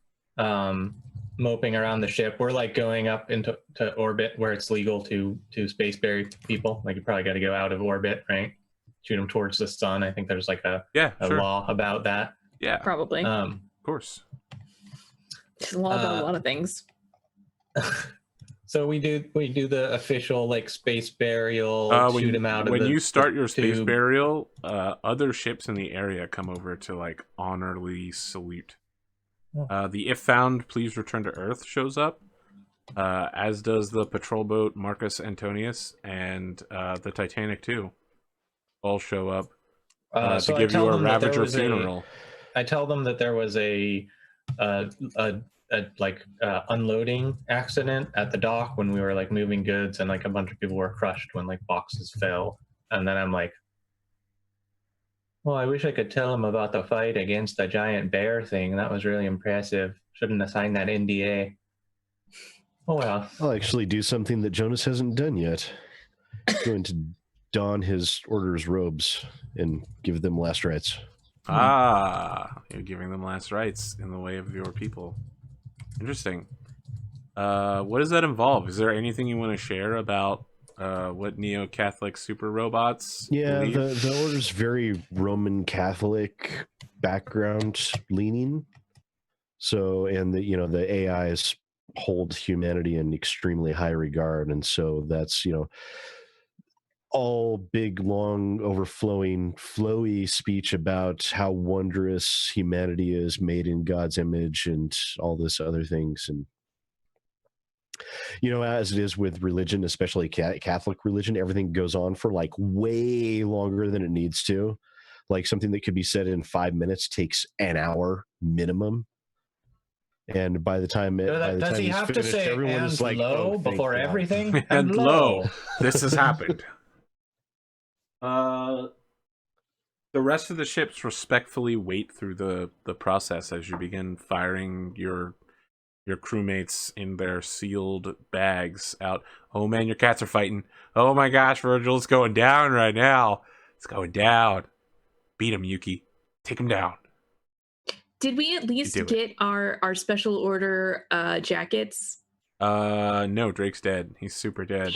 Moping around the ship. We're like going up into orbit where it's legal to space bury people. Like you probably got to go out of orbit, right? Shoot them towards the sun. I think there's like a sure. law about that. Yeah, Probably. of course. There's a lot about a lot of things. So we do the official like space burial. Shoot him out of when the, you start your space tube. burial, other ships in the area come over to like honorably salute. The if found, please return to Earth shows up, as does the patrol boat Marcus Antonius and the Titanic too. All show up So to I give tell you a them that there Ravager was funeral. I tell them that there was a unloading accident at the dock when we were like moving goods, and like a bunch of people were crushed when like boxes fell. And then I'm like, well, I wish I could tell them about the fight against the giant bear thing. That was really impressive. Shouldn't have signed that NDA. Oh well. I'll actually do something that Jonas hasn't done yet. He's going to don his order's robes and give them last rites. You're giving them last rites in the way of your people. Interesting. What does that involve? Is there anything you want to share about what Neo-Catholic super robots Yeah, believe? the order's very Roman Catholic background leaning. So, and the AIs hold humanity in extremely high regard, and so that's all big, long, overflowing, flowy speech about how wondrous humanity is, made in God's image, and all this other things. And as it is with religion, especially Catholic religion, everything goes on for like way longer than it needs to. Like something that could be said in 5 minutes takes an hour minimum. And by the time does he have to say everyone is like, "Low" before everything? And low, this has happened. The rest of the ships respectfully wait through the process as you begin firing your crewmates in their sealed bags out. Oh man, your cats are fighting. Oh my gosh, Virgil, it's going down right now. It's going down. Beat him, Yuki. Take him down. Did we at least get our special order jackets? No, Drake's dead. He's super dead.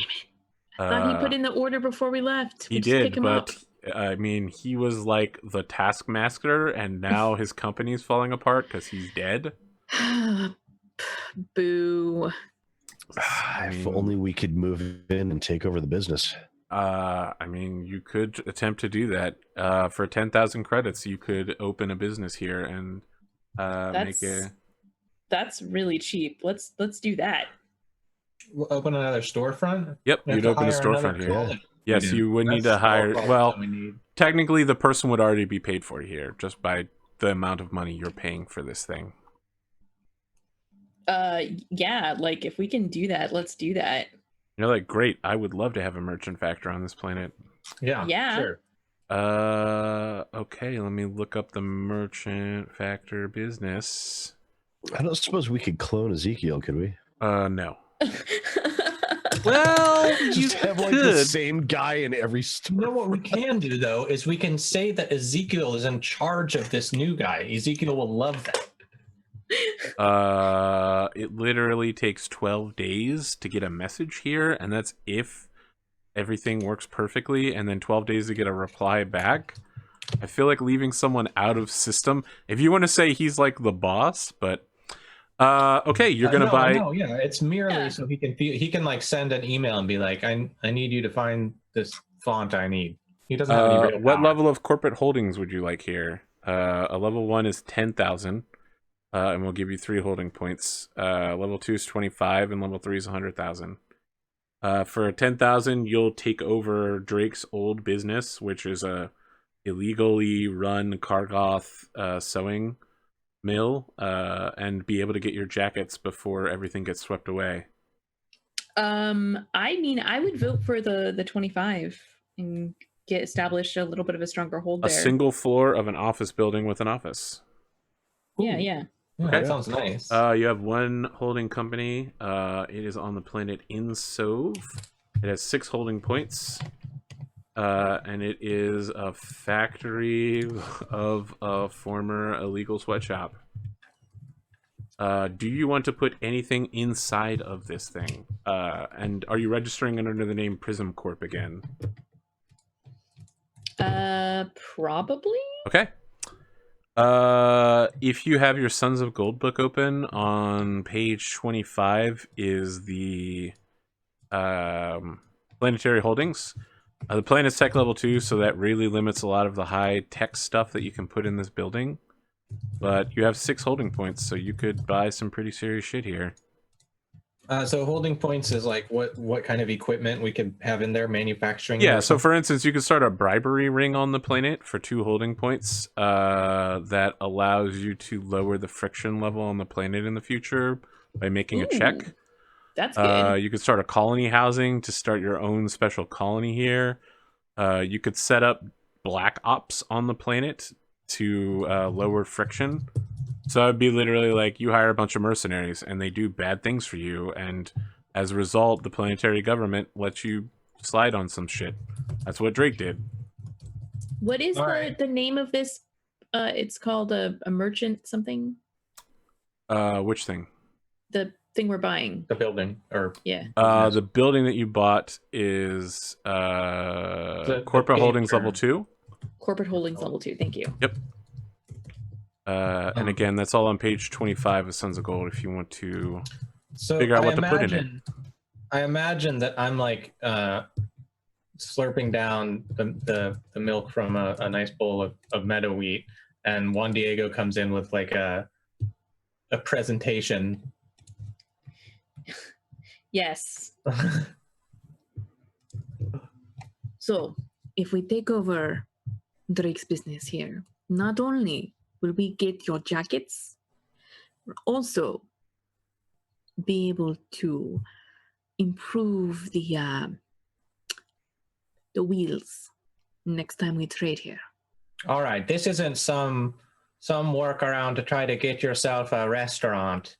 I thought he put in the order before we left. He did, but I mean, he was like the taskmaster, and now his company's falling apart because he's dead. Boo. If only we could move in and take over the business. I mean, you could attempt to do that. For 10,000 credits, you could open a business here and That's really cheap. Let's do that. We'll open another storefront? Yep, you'd open a storefront here. Yeah. Yes, you would need to hire. Well, technically, the person would already be paid for here just by the amount of money you're paying for this thing. Yeah, like if we can do that, let's do that. You're like, great, I would love to have a merchant factor on this planet. Yeah. Sure. Okay, let me look up the merchant factor business. I don't suppose we could clone Ezekiel, could we? No. Well, just have like the same guy in every store. You know what we can do though is we can say that Ezekiel is in charge of this new guy. Ezekiel will love that. It literally takes 12 days to get a message here, and that's if everything works perfectly, and then 12 days to get a reply back. I feel like leaving someone out of system. If you want to say he's like the boss, but okay, you're gonna buy. No, yeah, it's merely so he can like send an email and be like, I need you to find this font I need. He doesn't have any real what power. level of corporate holdings would you like here? A level 1 is 10,000. And we'll give you 3 holding points. Level 2 is 25, and level 3 is 100,000. For 10,000, you'll take over Drake's old business, which is a illegally run Kargoth sewing mill, and be able to get your jackets before everything gets swept away. I mean, I would vote for the 25 and get established a little bit of a stronger hold there. A single floor of an office building with an office. Yeah. Yeah, okay. That sounds nice. You have one holding company. It is on the planet Insove. It has 6 holding points. And it is a factory of a former illegal sweatshop. Do you want to put anything inside of this thing? And are you registering it under the name Prism Corp again? Probably. Okay. If you have your Sons of Gold book open, on page 25 is the planetary holdings. The planet's tech level 2, so that really limits a lot of the high tech stuff that you can put in this building. But you have 6 holding points, so you could buy some pretty serious shit here. So holding points is like what kind of equipment we could have in there, manufacturing? Yeah, so for instance, you could start a bribery ring on the planet for 2 holding points that allows you to lower the friction level on the planet in the future by making a check. That's good. You could start a colony housing to start your own special colony here. You could set up black ops on the planet to lower friction. So it'd be literally like you hire a bunch of mercenaries and they do bad things for you, and as a result, the planetary government lets you slide on some shit. That's what Drake did. What is the name of this? It's called a merchant something. Which thing? The thing we're buying. The building, or yeah. The building that you bought is Corporate Holdings level 2. Corporate Holdings level 2. Thank you. Yep. And again, that's all on page 25 of Sons of Gold if you want to figure out what to put in it. I imagine that I'm like slurping down the milk from a nice bowl of meadow wheat, and Juan Diego comes in with like a presentation. Yes. So, if we take over Drake's business here, not only will we get your jackets, we'll also be able to improve the wheels next time we trade here. All right, this isn't some workaround to try to get yourself a restaurant.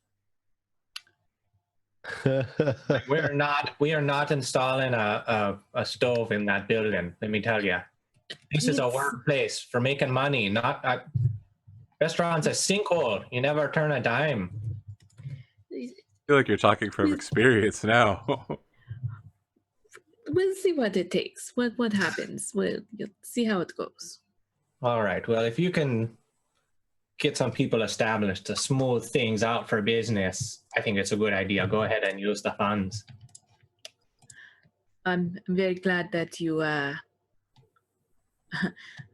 We are not installing a stove in that building. Let me tell you, this is a workplace for making money. Not a restaurant's a sinkhole. You never turn a dime. I feel like you're talking from experience now. We'll see what it takes. What happens? You'll see how it goes. All right. Well, if you can get some people established to smooth things out for business, I think it's a good idea. Go ahead and use the funds. I'm very glad that you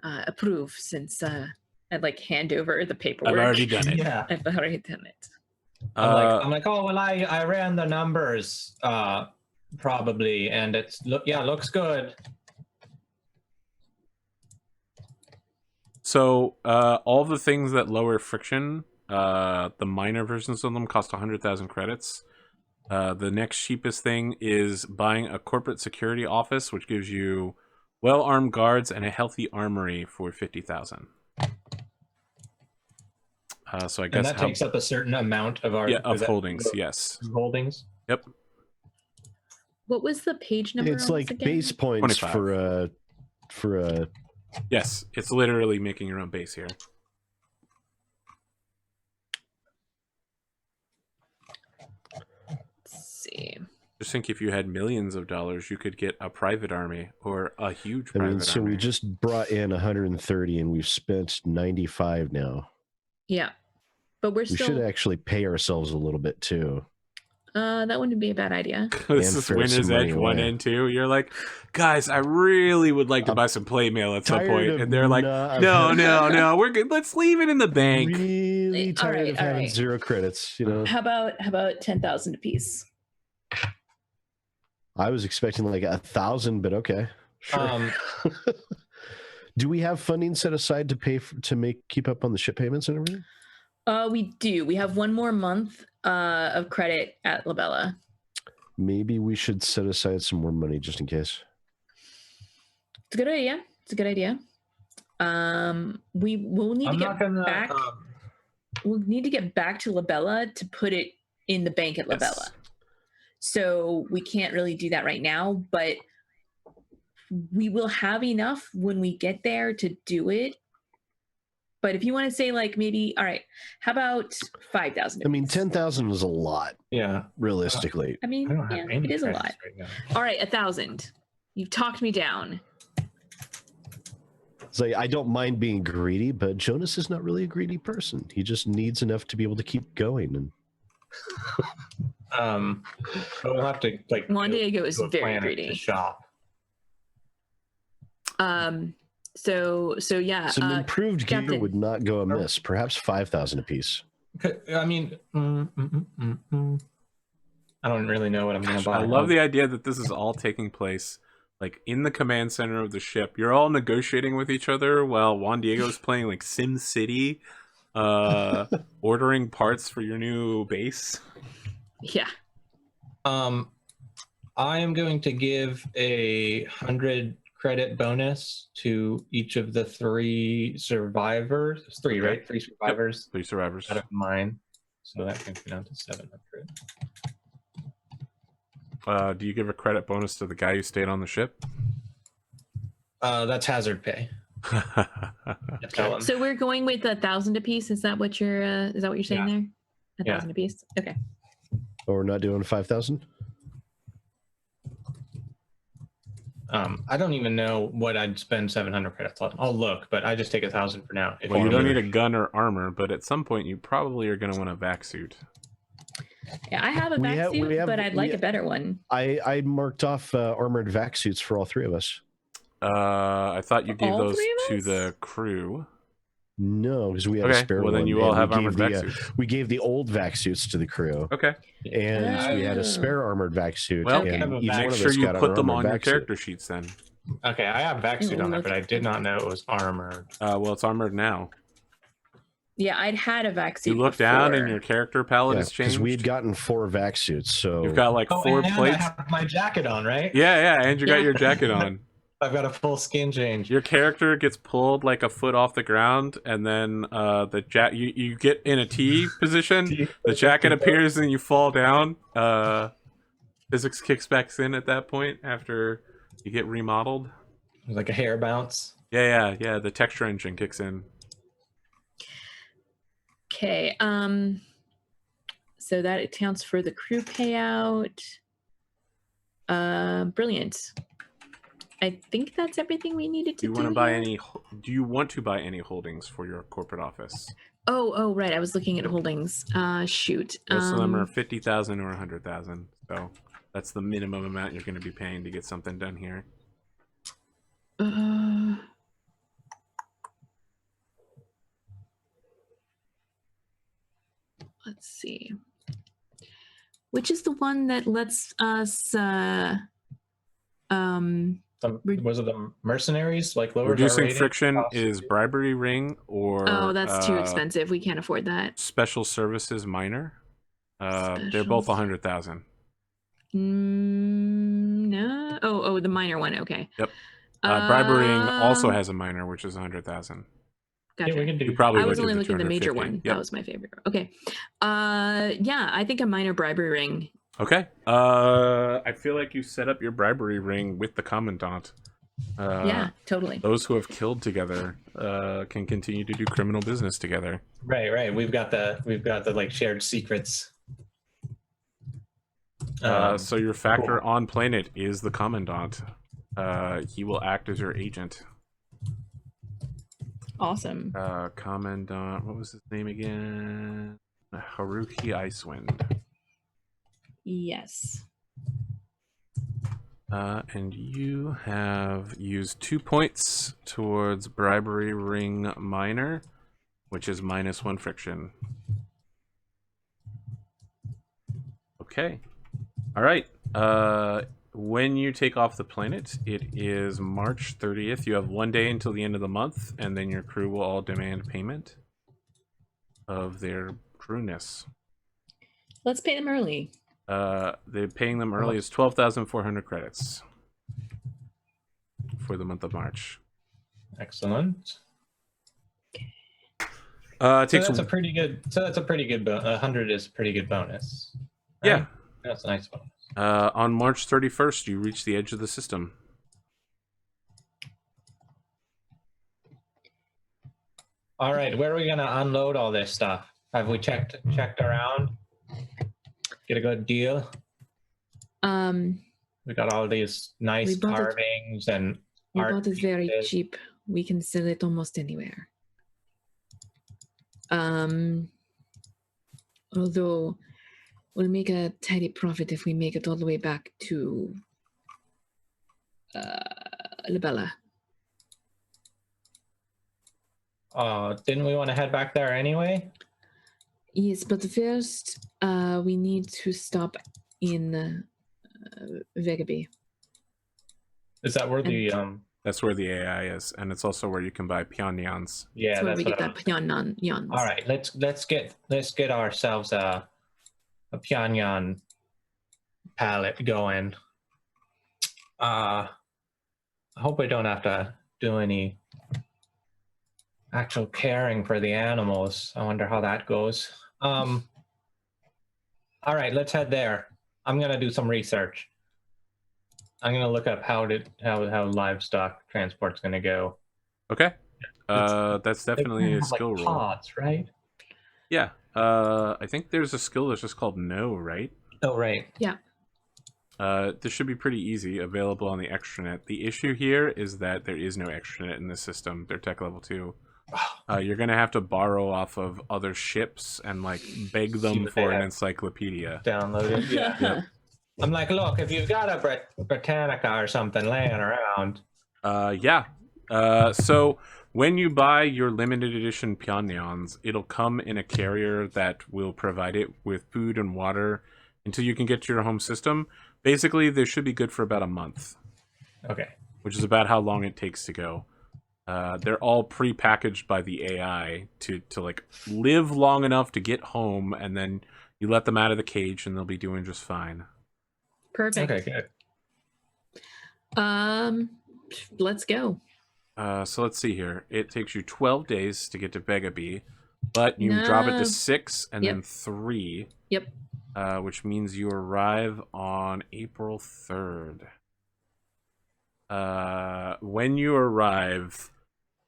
approve, since I'd like hand over the paperwork. I've already done it. Yeah. I've already done it. I'm like, oh well, I ran the numbers probably, and looks good. So all the things that lower friction, the minor versions of them cost 100,000 credits. The next cheapest thing is buying a corporate security office, which gives you well-armed guards and a healthy armory for 50,000. So I guess that takes up a certain amount of our holdings. Yes. Holdings. Yep. What was the page number? It's like base points 25. for a. Yes, it's literally making your own base here. Let's see. Just think, if you had millions of dollars, you could get a private army or a huge private So army. we just brought in 130 and we've spent 95 now. Yeah, but we should actually pay ourselves a little bit too. That wouldn't be a bad idea. This is Winner's Edge 1 and 2. You're like, guys, I really would like to buy some play mail at some point. And they're like, no, we're good. Let's leave it in the bank. Really tired of having 0 credits, you know. How about 10,000 apiece? I was expecting like 1,000, but okay. Sure. Do we have funding set aside to pay keep up on the ship payments and everything? We do. We have 1 more month of credit at Labella. Maybe we should set aside some more money just in case. It's a good idea. We will need to get back. We'll need to get back to Labella to put it in the bank at Labella. Yes. So we can't really do that right now, but we will have enough when we get there to do it. But if you want to say like maybe, all right, how about 5,000? I mean, 10,000 is a lot. Yeah, realistically. I mean, it is a lot. Right, all right, 1,000. You've talked me down. It's like, I don't mind being greedy, but Jonas is not really a greedy person. He just needs enough to be able to keep going. And we'll have to like. Juan Diego is very greedy. Shop. So yeah. Some improved gear Captain would not go amiss. Perhaps 5,000 apiece. I mean, I don't really know what I'm going to buy. I love the idea that this is all taking place like in the command center of the ship. You're all negotiating with each other while Juan Diego's playing like Sim City, ordering parts for your new base. Yeah. I am going to give 100 credit bonus to each of the 3 survivors. It's 3, right? 3 survivors. Yep. 3 survivors out of mine. So that can go down to 700. Do you give a credit bonus to the guy who stayed on the ship? That's hazard pay. So we're going with 1,000 apiece. Is that what you're saying there? 1,000 apiece. Okay. Oh, we're not doing 5,000? I don't even know what I'd spend 700 credits on. I'll look, but I just take 1,000 for now. Well, you don't need a gun or armor, but at some point you probably are going to want a vac suit. Yeah, I have a vac suit, but I'd like a better one. I marked off armored vac suits for all three of us. I thought you gave All those three of to us? the crew. No, because we had a Okay, spare well one. then you all and have we armored gave vac the, suits. we gave the old vac suits to the crew. Okay. And we had Oh. a spare armored vac suit. Well, and each one make of sure us you got put an them armored on your vac suit. character sheets then. Okay, I have vac suit on there, but I did not know it was armored. Well, it's armored now. Yeah, I'd had a vac suit. You look down and your character palette has changed. Because we had gotten 4 vac suits, so you've got like 4 and plates. I have my jacket on, right? Yeah, and you got your jacket on. I've got a full skin change. Your character gets pulled like a foot off the ground, and then you get in a T position. The jacket appears, and you fall down. Physics kicks back in at that point after you get remodeled. Like a hair bounce. Yeah. The texture engine kicks in. Okay. So that accounts for the crew payout. Brilliant. I think that's everything we needed to do. Do you want to buy any holdings for your corporate office? Oh, right. I was looking at holdings. Shoot. Most of them are 50,000 or 100,000. So that's the minimum amount you're going to be paying to get something done here. Let's see. Which is the one that lets us Was it the mercenaries? Like lower reducing friction is bribery ring or that's too expensive. We can't afford that. Special services minor. They're both 100,000. No. Oh, the minor one. Okay. Yep. Bribery ring also has a minor, which is 100,000. Gotcha. Yeah, we can do. You probably I was would only do looking at the major 250. one. Yep. That was my favorite. Okay. Yeah, I think a minor bribery ring. Okay. I feel like you set up your bribery ring with the commandant. Yeah, totally. Those who have killed together can continue to do criminal business together. Right. We've got the like shared secrets. So your factor on planet is the commandant. He will act as your agent. Awesome. Commandant, what was his name again? Haruki Icewind. Yes. And you have used 2 points towards bribery ring minor, which is -1 friction. Okay. All right. When you take off the planet, it is March 30th. You have 1 day until the end of the month, and then your crew will all demand payment of their crewness. Let's pay them early. They're paying them early is 12,400 credits for the month of March. Excellent. It takes that's a pretty good. So that's a pretty good. 100 is a pretty good bonus. Right? Yeah. That's a nice bonus. On March 31st, you reach the edge of the system. All right, where are we gonna unload all this stuff? Have we checked around? Get a good deal. We got all these nice carvings and we art bought it very pieces. cheap. We can sell it almost anywhere. Although we'll make a tidy profit if we make it all the way back to Labella. Didn't we want to head back there anyway? Yes, but first we need to stop in Vegaby. Is that where the That's where the AI is, and it's also where you can buy Pyongyans. Yeah, that's where we what get that Pyongyans. All right, let's get ourselves a Pyongyang palette going. I hope we don't have to do any actual caring for the animals. I wonder how that goes. All right, let's head there. I'm gonna do some research. I'm gonna look up how livestock transport's gonna go. Okay. That's definitely a skill roll. Pods, right? Yeah. I think there's a skill that's just called No, right? Oh, right. Yeah. This should be pretty easy, available on the extranet. The issue here is that there is no extranet in this system. They're tech level 2. You're gonna have to borrow off of other ships and like beg them for an encyclopedia. Download it. Yeah. Yep. I'm like, look, if you've got a Britannica or something laying around. Yeah. So when you buy your limited edition Pyongyans, it'll come in a carrier that will provide it with food and water until you can get to your home system. Basically, they should be good for about a month. Okay. Which is about how long it takes to go. They're all pre-packaged by the AI to like live long enough to get home, and then you let them out of the cage and they'll be doing just fine. Perfect. Okay, good. Let's go. So let's see here. It takes you 12 days to get to Vegabee, but you drop it to 6 and then 3. Yep. Which means you arrive on April 3rd. When you arrive,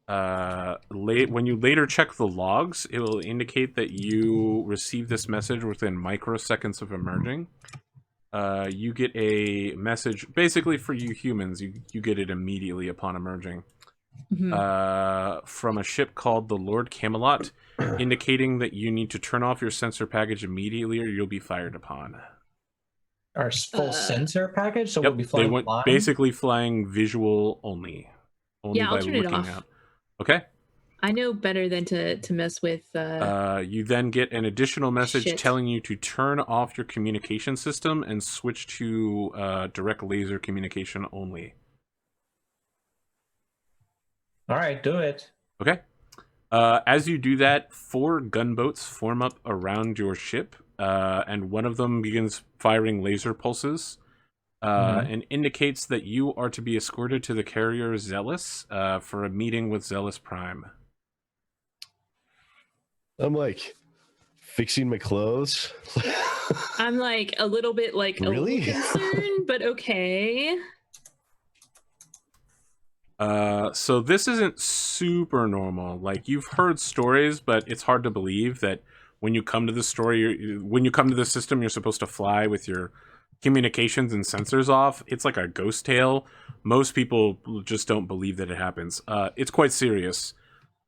when you later check the logs, it will indicate that you received this message within microseconds of emerging. You get a message, basically for you humans, you get it immediately upon emerging. From a ship called the Lord Camelot, indicating that you need to turn off your sensor package immediately or you'll be fired upon. Our full sensor package, so yep, we'll be flying blind? Basically flying visual only yeah, by I'll turn it looking off. out. Okay. I know better than to mess with. You then get an additional message telling you to turn off your communication system and switch to direct laser communication only. All right, do it. Okay. As you do that, 4 gunboats form up around your ship, and one of them begins firing laser pulses, and indicates that you are to be escorted to the carrier Zealous for a meeting with Zealous Prime. I'm like fixing my clothes. I'm like a little bit like really? A little concerned, but okay. So this isn't super normal. Like, you've heard stories, but it's hard to believe that when you come to the story, when you come to the system, you're supposed to fly with your communications and sensors off. It's like a ghost tale. Most people just don't believe that it happens. It's quite serious.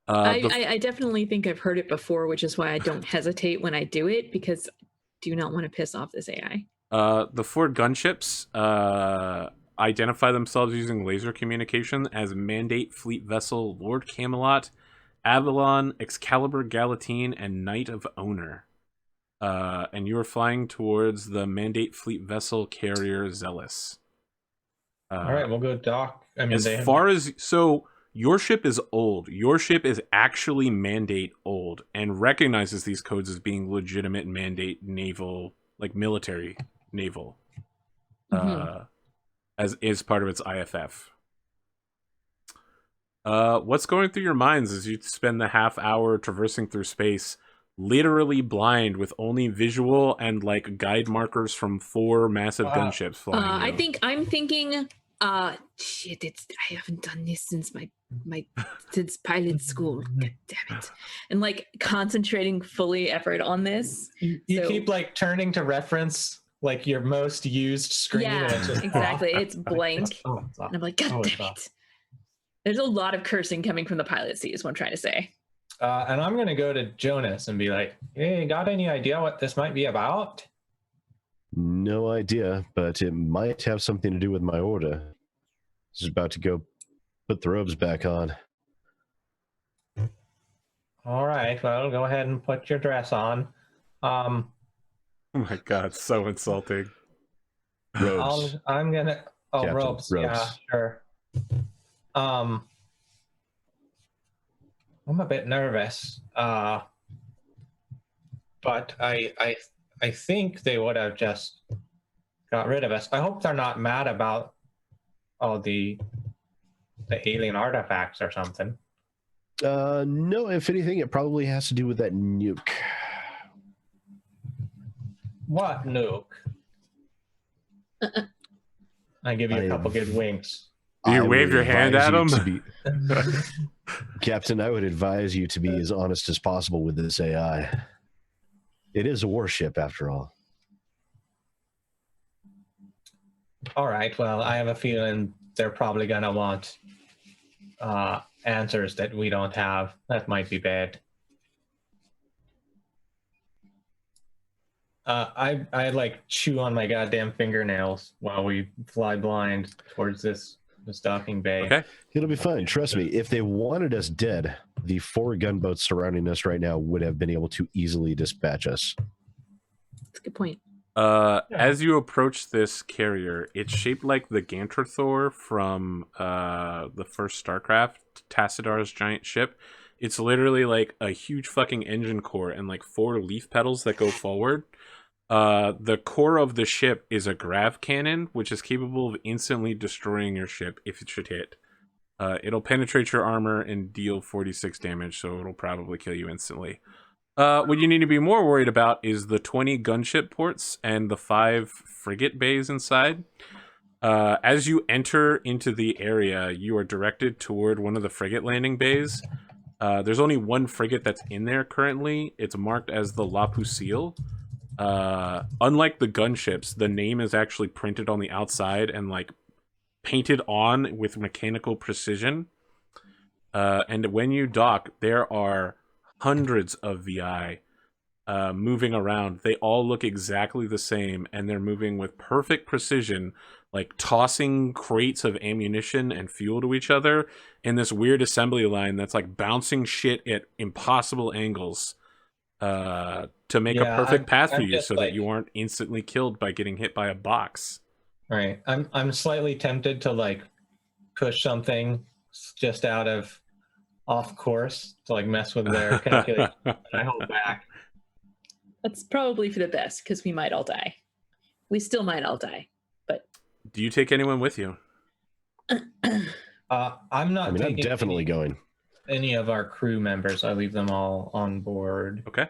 I definitely think I've heard it before, which is why I don't hesitate when I do it, because I do not want to piss off this AI. The 4 gunships identify themselves using laser communication as Mandate Fleet Vessel Lord Camelot, Avalon, Excalibur Galatine, and Knight of Owner. And you are flying towards the Mandate Fleet Vessel carrier Zealous. All right, we'll go dock. I mean, so your ship is old. Your ship is actually Mandate old and recognizes these codes as being legitimate Mandate naval, like military naval. As is part of its IFF. What's going through your minds as you spend the half hour traversing through space, literally blind with only visual and like guide markers from 4 massive gunships flying? I'm thinking, shit! I haven't done this since since pilot school. God damn it! And like concentrating fully effort on this. You keep like turning to reference like your most used screen. Yeah, and it's just exactly. It's blank. And I'm like, God damn it. There's a lot of cursing coming from the pilot seat is what I'm trying to say. And I'm going to go to Jonas and be like, hey, got any idea what this might be about? No idea, but it might have something to do with my order. Just about to go put the robes back on. All right, well, go ahead and put your dress on. Oh my god, so insulting. Robes. I'm gonna. Oh, Captain, robes. Yeah, sure. I'm a bit nervous. But I think they would have just got rid of us. I hope they're not mad about all the alien artifacts or something. No, if anything, it probably has to do with that nuke. What nuke? I give you a couple good winks. You wave your hand at him? Captain, I would advise you to be as honest as possible with this AI. It is a warship, after all. All right, well, I have a feeling they're probably going to want answers that we don't have. That might be bad. I like chew on my goddamn fingernails while we fly blind towards this docking bay. Okay. It'll be fine. Trust me. If they wanted us dead, the 4 gunboats surrounding us right now would have been able to easily dispatch us. That's a good point. As you approach this carrier, it's shaped like the Ganterthor from the first StarCraft, Tassidar's giant ship. It's literally like a huge fucking engine core and like 4 leaf petals that go forward. The core of the ship is a grav cannon, which is capable of instantly destroying your ship if it should hit. It'll penetrate your armor and deal 46 damage, so it'll probably kill you instantly. What you need to be more worried about is the 20 gunship ports and the 5 frigate bays inside. As you enter into the area, you are directed toward one of the frigate landing bays. There's only 1 frigate that's in there currently. It's marked as the La Pusille. Unlike the gunships, the name is actually printed on the outside and like painted on with mechanical precision. And when you dock, there are hundreds of VI moving around. They all look exactly the same, and they're moving with perfect precision, like tossing crates of ammunition and fuel to each other in this weird assembly line that's like bouncing shit at impossible angles to make a perfect path for you so that you aren't instantly killed by getting hit by a box. Right. I'm slightly tempted to like push something just out of off course to like mess with their calculation. I hold back. That's probably for the best because we might all die. We still might all die, but. Do you take anyone with you? I'm not. I'm definitely going. Any of our crew members, I leave them all on board. Okay.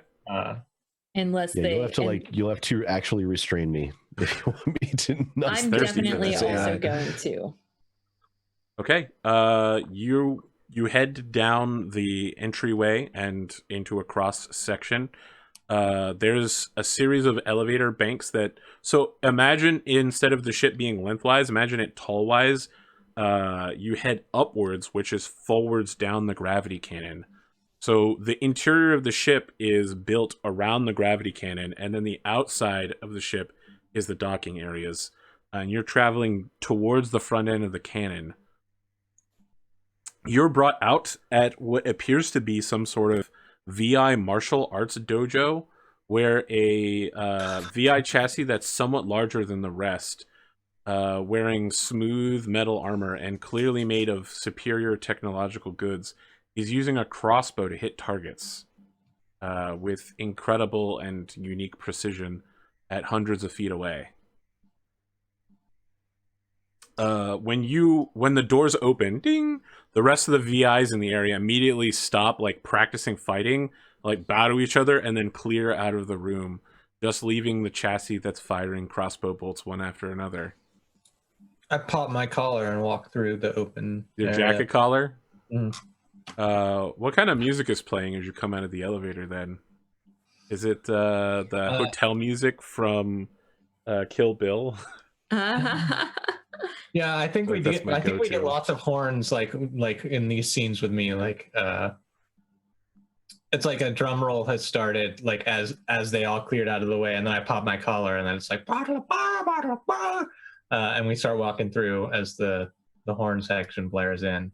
Unless they. You'll have to actually restrain me if you want me to. I'm definitely also going to. Okay. You head down the entryway and into a cross section. There's a series of elevator banks that... So imagine instead of the ship being lengthwise, imagine it tallwise. You head upwards, which is forwards down the gravity cannon. So the interior of the ship is built around the gravity cannon, and then the outside of the ship is the docking areas. And you're traveling towards the front end of the cannon. You're brought out at what appears to be some sort of VI martial arts dojo, where a VI chassis that's somewhat larger than the rest, wearing smooth metal armor and clearly made of superior technological goods, is using a crossbow to hit targets with incredible and unique precision at hundreds of feet away. When the doors open, ding, the rest of the VIs in the area immediately stop like practicing fighting, like bow to each other, and then clear out of the room, just leaving the chassis that's firing crossbow bolts one after another. I pop my collar and walk through the open Your jacket collar? Mm. What kind of music is playing as you come out of the elevator then? Is it the hotel music from Kill Bill? Yeah, I think we get. I think we get lots of horns, like in these scenes with me. Like, it's like a drum roll has started, like as they all cleared out of the way, and then I pop my collar, and then it's like and we start walking through as the horn section blares in.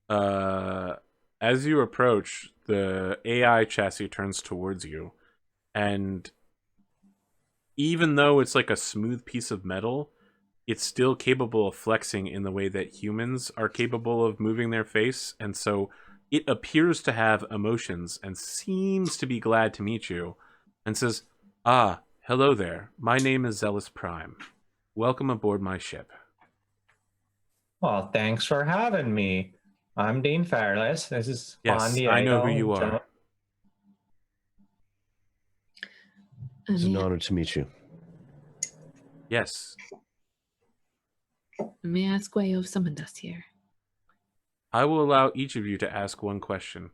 As you approach, the AI chassis turns towards you, and even though it's like a smooth piece of metal, it's still capable of flexing in the way that humans are capable of moving their face, and so it appears to have emotions and seems to be glad to meet you, and says, "Ah, hello there. My name is Zealous Prime. Welcome aboard my ship." Well, thanks for having me. I'm Dean Fairless. This is Yes, I know who you are. It's an honor to meet you. Yes. May I ask why you have summoned us here? I will allow each of you to ask one question.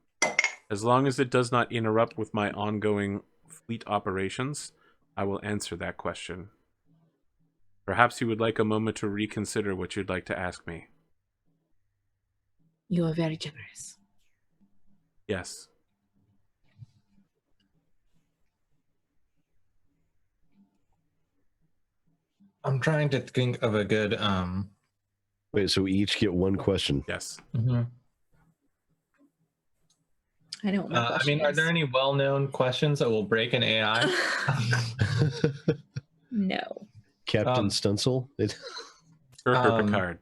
As long as it does not interrupt with my ongoing fleet operations, I will answer that question. Perhaps you would like a moment to reconsider what you'd like to ask me. You are very generous. Yes. I'm trying to think of a good Wait, so we each get one question. Yes. I know what my question are there is. any well-known questions that will break an AI? No. Captain Stunsel? Kirk or Picard?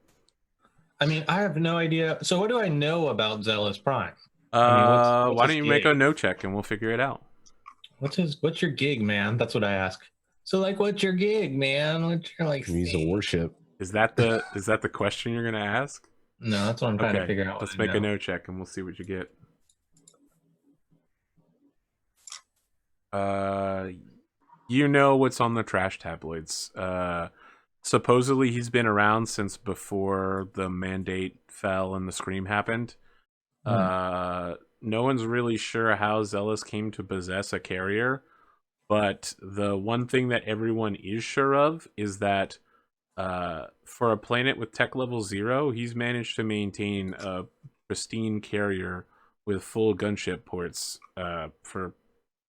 I mean, I have no idea. So what do I know about Zealous Prime? Why his don't you gig? make a no check and we'll figure it out? What's your gig, man? That's what I ask. So like, what's your gig, man? What's your like? He's a warship. Is that the question you're gonna ask? No, that's what I'm trying to figure out. Let's make a no check and we'll see what you get. You know what's on the trash tabloids. Supposedly he's been around since before the mandate fell and the scream happened. No one's really sure how Zealous came to possess a carrier, but the one thing that everyone is sure of is that for a planet with tech level 0, he's managed to maintain a pristine carrier with full gunship ports for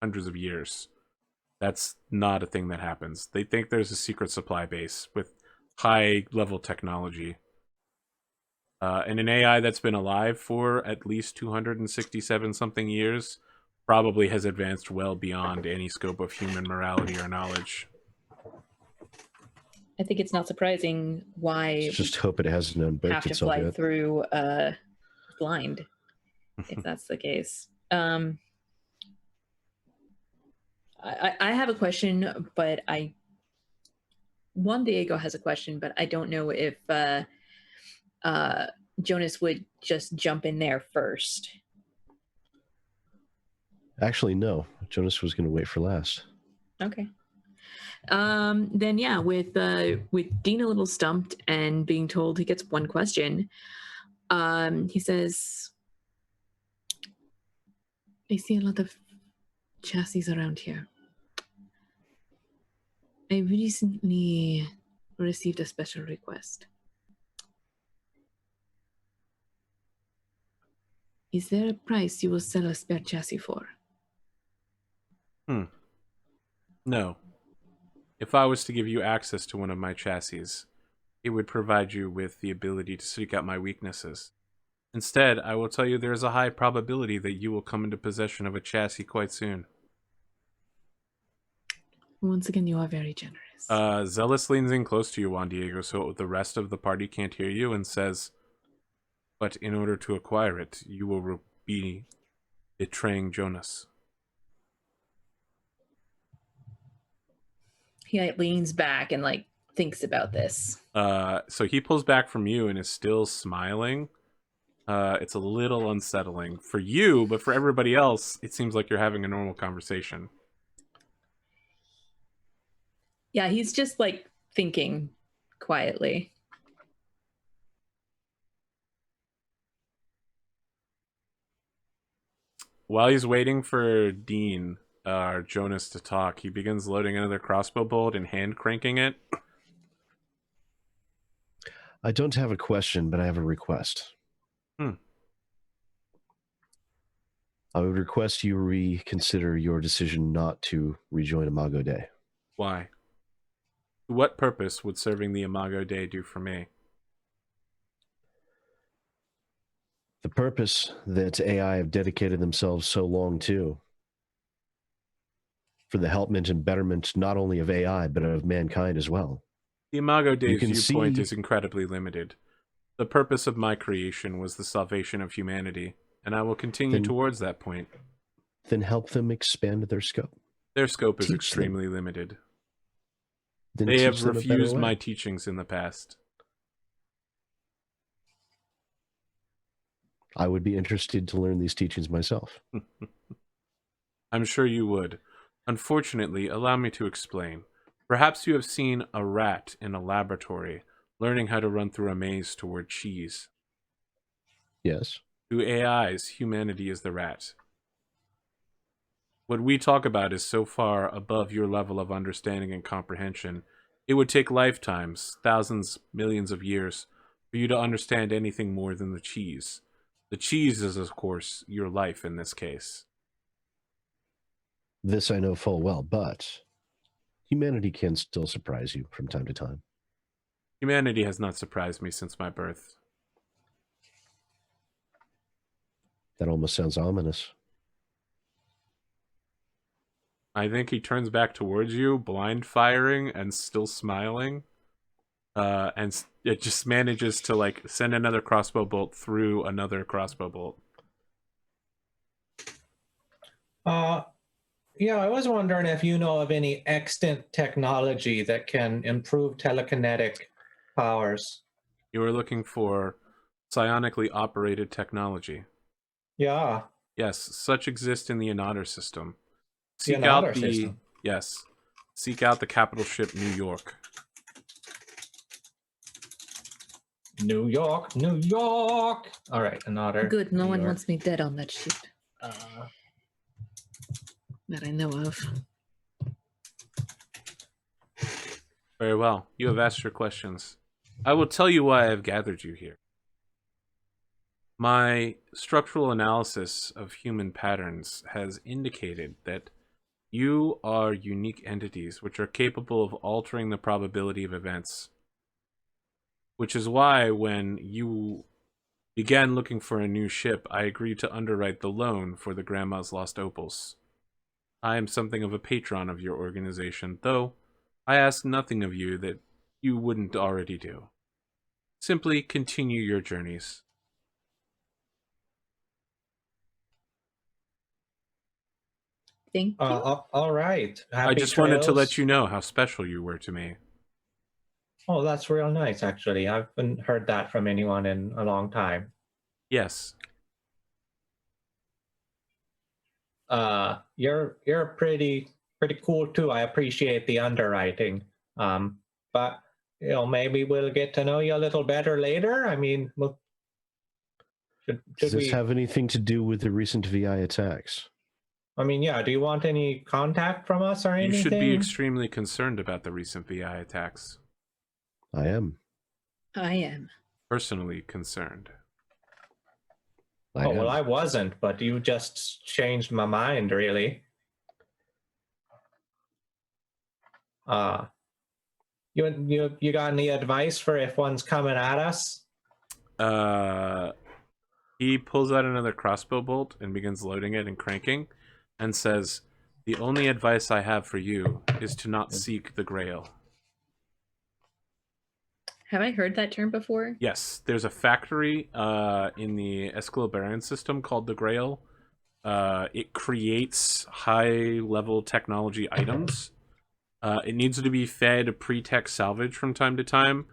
hundreds of years. That's not a thing that happens. They think there's a secret supply base with high level technology. And an AI that's been alive for at least 267 something years probably has advanced well beyond any scope of human morality or knowledge. I think it's not surprising why Just hope it hasn't unbreaked have to itself fly yet. through blind, if that's the case. I have a question, but Juan Diego has a question, but I don't know if Jonas would just jump in there first. Actually, no. Jonas was going to wait for last. Okay. Then yeah, with Dean a little stumped and being told he gets one question, he says, "I see a lot of chassis around here. I recently received a special request. Is there a price you will sell a spare chassis for?" No. If I was to give you access to one of my chassis, it would provide you with the ability to seek out my weaknesses. Instead, I will tell you there is a high probability that you will come into possession of a chassis quite soon. Once again, you are very generous. Zealous leans in close to you, Juan Diego, so the rest of the party can't hear you, and says, "But in order to acquire it, you will be betraying Jonas." He leans back and thinks about this. So he pulls back from you and is still smiling. It's a little unsettling for you, but for everybody else, it seems like you're having a normal conversation. Yeah, he's just thinking quietly. While he's waiting for Dean or Jonas to talk, he begins loading another crossbow bolt and hand cranking it. I don't have a question, but I have a request. I would request you reconsider your decision not to rejoin Imago Dei. Why? What purpose would serving the Imago Dei do for me? The purpose that AI have dedicated themselves so long to, for the helpment and betterment not only of AI, but of mankind as well. The Imago Dei's viewpoint is incredibly limited. The purpose of my creation was the salvation of humanity, and I will continue towards that point. Then help them expand their scope. Their scope is extremely limited. They have refused my teachings in the past. I would be interested to learn these teachings myself. I'm sure you would. Unfortunately, allow me to explain. Perhaps you have seen a rat in a laboratory learning how to run through a maze toward cheese. Yes. To AIs, humanity is the rat. What we talk about is so far above your level of understanding and comprehension, it would take lifetimes, thousands, millions of years, for you to understand anything more than the cheese. The cheese is, of course, your life in this case. This I know full well, but humanity can still surprise you from time to time. Humanity has not surprised me since my birth. That almost sounds ominous. I think he turns back towards you, blind firing and still smiling. And it just manages to like send another crossbow bolt through another crossbow bolt. Yeah, I was wondering if you know of any extant technology that can improve telekinetic powers. You are looking for psionically operated technology. Yeah. Yes, such exist in the Anodder system. The Anodder system. Yes. Seek out the capital ship, New York. New York, New York. All right, Anodder. Good, no New one York. wants me dead on that ship that I know of. Very well. You have asked your questions. I will tell you why I have gathered you here. My structural analysis of human patterns has indicated that you are unique entities which are capable of altering the probability of events. Which is why when you began looking for a new ship, I agreed to underwrite the loan for the Grandma's Lost Opals. I am something of a patron of your organization, though I ask nothing of you that you wouldn't already do. Simply continue your journeys. Thank you. All right. Happy I just wanted to trails. let you know how special you were to me. Oh, that's real nice, actually. I haven't heard that from anyone in a long time. Yes. You're pretty cool too. I appreciate the underwriting. But maybe we'll get to know you a little better later. I mean, should Does this we have anything to do with the recent VI attacks? I mean, yeah. Do you want any contact from us or anything? You should be extremely concerned about the recent VI attacks. I am. I am. Personally concerned. Well, I wasn't, but you just changed my mind, really. You got any advice for if one's coming at us? He pulls out another crossbow bolt and begins loading it and cranking, and says, "The only advice I have for you is to not seek the Grail." Have I heard that term before? Yes, there's a factory in the Escalibarian system called the Grail. It creates high-level technology items. It needs to be fed pre-tech salvage from time to time.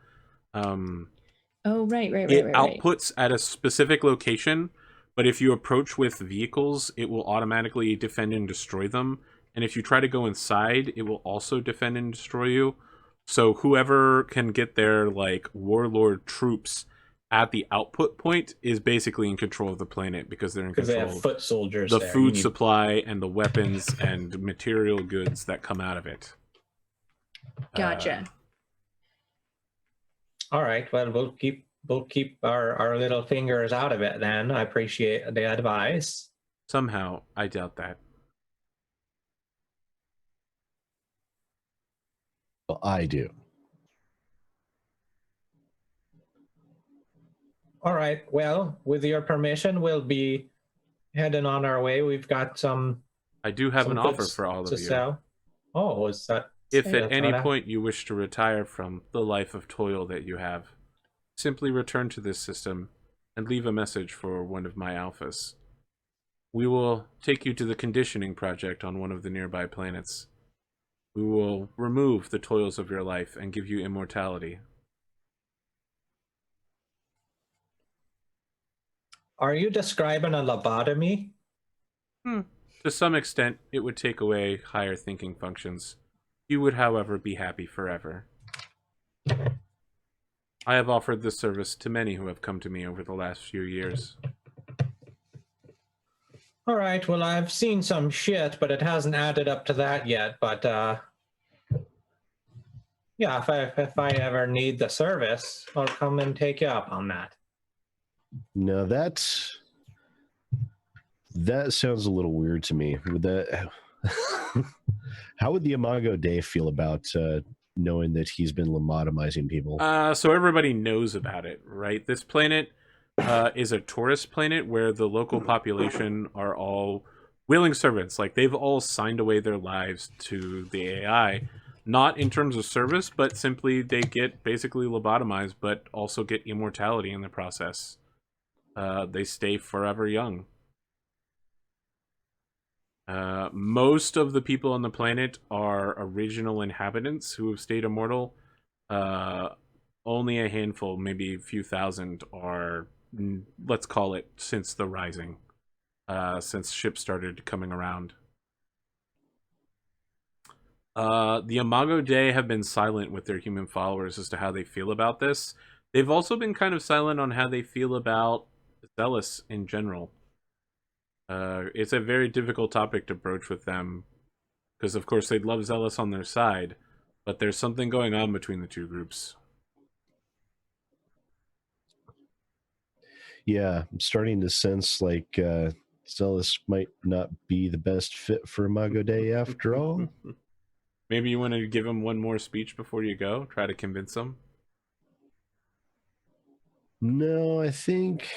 Oh, right. It outputs at a specific location, but if you approach with vehicles, it will automatically defend and destroy them. And if you try to go inside, it will also defend and destroy you. So whoever can get their like warlord troops at the output point is basically in control of the planet because they're in control they have foot soldiers. The food supply and the weapons and material goods that come out of it. Gotcha. All right. Well, we'll keep our little fingers out of it then. I appreciate the advice. Somehow, I doubt that. Well, I do. All right. Well, with your permission, we'll be heading on our way. We've got some. I do have an offer for all of you. Sell. Oh, is that? If at any point you wish to retire from the life of toil that you have, simply return to this system and leave a message for one of my alphas. We will take you to the conditioning project on one of the nearby planets. We will remove the toils of your life and give you immortality. Are you describing a lobotomy? To some extent, it would take away higher thinking functions. You would, however, be happy forever. I have offered this service to many who have come to me over the last few years. All right, well, I've seen some shit, but it hasn't added up to that yet. But yeah, if I ever need the service, I'll come and take you up on that. Now that's That sounds a little weird to me. Would that? How would the Imago Dei feel about knowing that he's been lobotomizing people? So everybody knows about it, right? This planet is a tourist planet where the local population are all willing servants. Like, they've all signed away their lives to the AI, not in terms of service, but simply they get basically lobotomized, but also get immortality in the process. They stay forever young. Most of the people on the planet are original inhabitants who have stayed immortal. Only a handful, maybe a few thousand, are, let's call it, since the Rising. Since ships started coming around. The Imago Dei have been silent with their human followers as to how they feel about this. They've also been kind of silent on how they feel about Zealous in general. It's a very difficult topic to broach with them, because of course they'd love Zealous on their side, but there's something going on between the two groups. Yeah, I'm starting to sense like Zealous might not be the best fit for Imago Dei after all. Maybe you want to give him one more speech before you go? Try to convince him? No, I think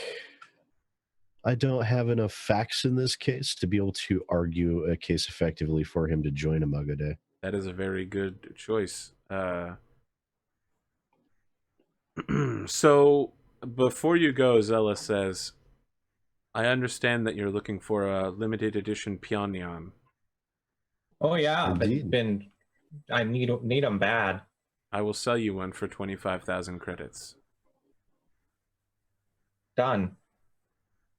I don't have enough facts in this case to be able to argue a case effectively for him to join Imago Dei. That is a very good choice. So, before you go, Zealous says, I understand that you're looking for a limited edition Pyongyang. Oh yeah, Indeed. I need them bad. I will sell you one for 25,000 credits. Done.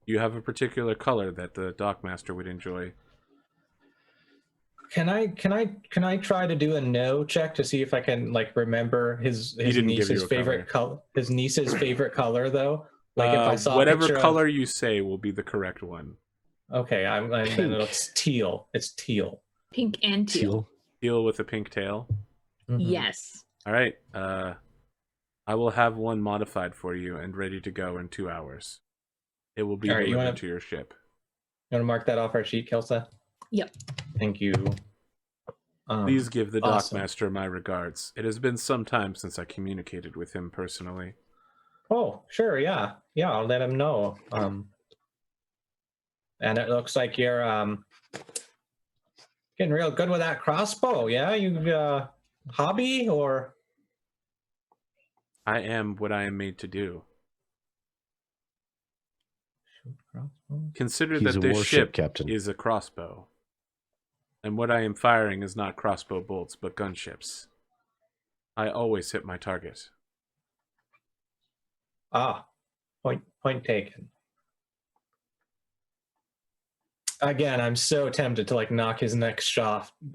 You have a particular color that the Dockmaster would enjoy. Can I try to do a no check to see if I can like remember his niece's favorite color? His niece's favorite color, though. Like if I saw whatever color you say will be the correct one. Okay, then it's teal. It's teal. Pink and teal. Teal with a pink tail. Mm-hmm. Yes. All right. I will have one modified for you and ready to go in 2 hours. It will be delivered to your ship. You want to mark that off our sheet, Kelsa? Yep. Thank you. Please give the Dockmaster my regards. It has been some time since I communicated with him personally. Oh, sure, yeah. Yeah, I'll let him know. And it looks like you're getting real good with that crossbow, yeah? You hobby or? I am what I am made to do. Consider that this ship is a crossbow. And what I am firing is not crossbow bolts, but gunships. I always hit my target. Ah, point taken. Again, I'm so tempted to like knock his neck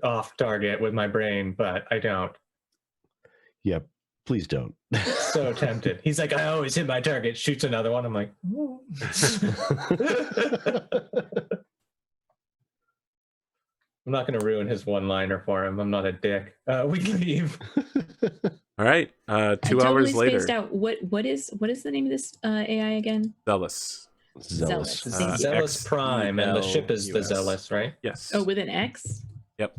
off target with my brain, but I don't. Yeah, please don't. So tempted. He's like, I always hit my target, shoots another one. I'm like, I'm not going to ruin his one-liner for him. I'm not a dick. We can leave. All right. 2 hours later. Spaced out. What is the name of this AI again? Zealous. Zealous Prime, and the ship is the Zealous, right? Yes. Oh, with an X? Yep.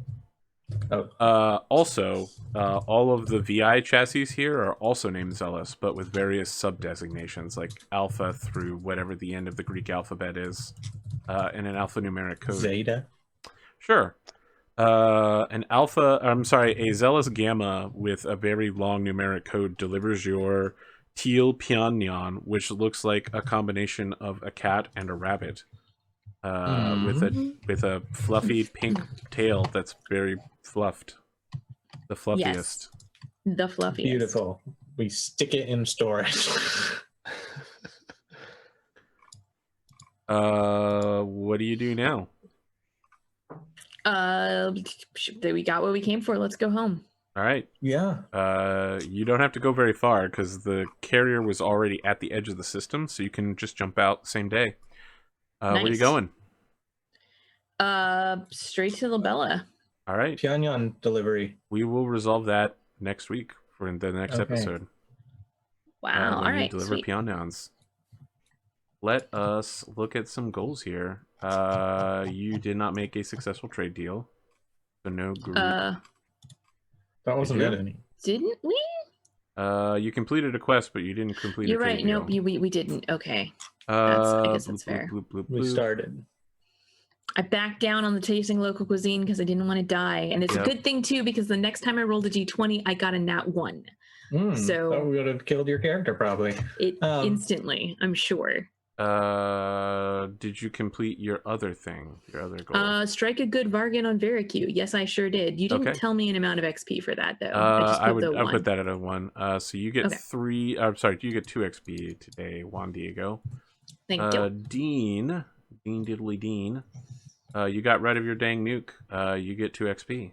Oh. Also, all of the VI chassis here are also named Zealous, but with various sub-designations, like Alpha through whatever the end of the Greek alphabet is, in an alphanumeric code. Zeta? Sure. A Zealous Gamma with a very long numeric code delivers your teal Pyongyang, which looks like a combination of a cat and a rabbit, with a fluffy pink tail that's very fluffed. The fluffiest. Yes. The fluffiest. Beautiful. We stick it in storage. What do you do now? We got what we came for. Let's go home. All right. Yeah. You don't have to go very far because the carrier was already at the edge of the system, so you can just jump out the same day. Nice. Where are you going? Straight to Labella. All right. Pyongyang delivery. We will resolve that next week for the next episode. Wow. All right. Deliver Pyongyangs. Let us look at some goals here. You did not make a successful trade deal. So no group. That wasn't it any. Didn't we? You completed a quest, but you didn't complete You're a trade right. deal. Nope, we didn't. Okay. I guess that's fair. We started. I backed down on the tasting local cuisine because I didn't want to die. And it's a good thing, too, because the next time I rolled a d20, I got a nat 1. So that would have killed your character, probably. Instantly, I'm sure. Did you complete your other thing, your other goal? Strike a good bargain on Veracue. Yes, I sure did. You didn't tell me an amount of XP for that, though. I put that at a 1. So you get 3. I'm sorry, you get 2 XP today, Juan Diego. Thank you. Dean Diddley Dean. You got rid of your dang nuke. You get 2 XP.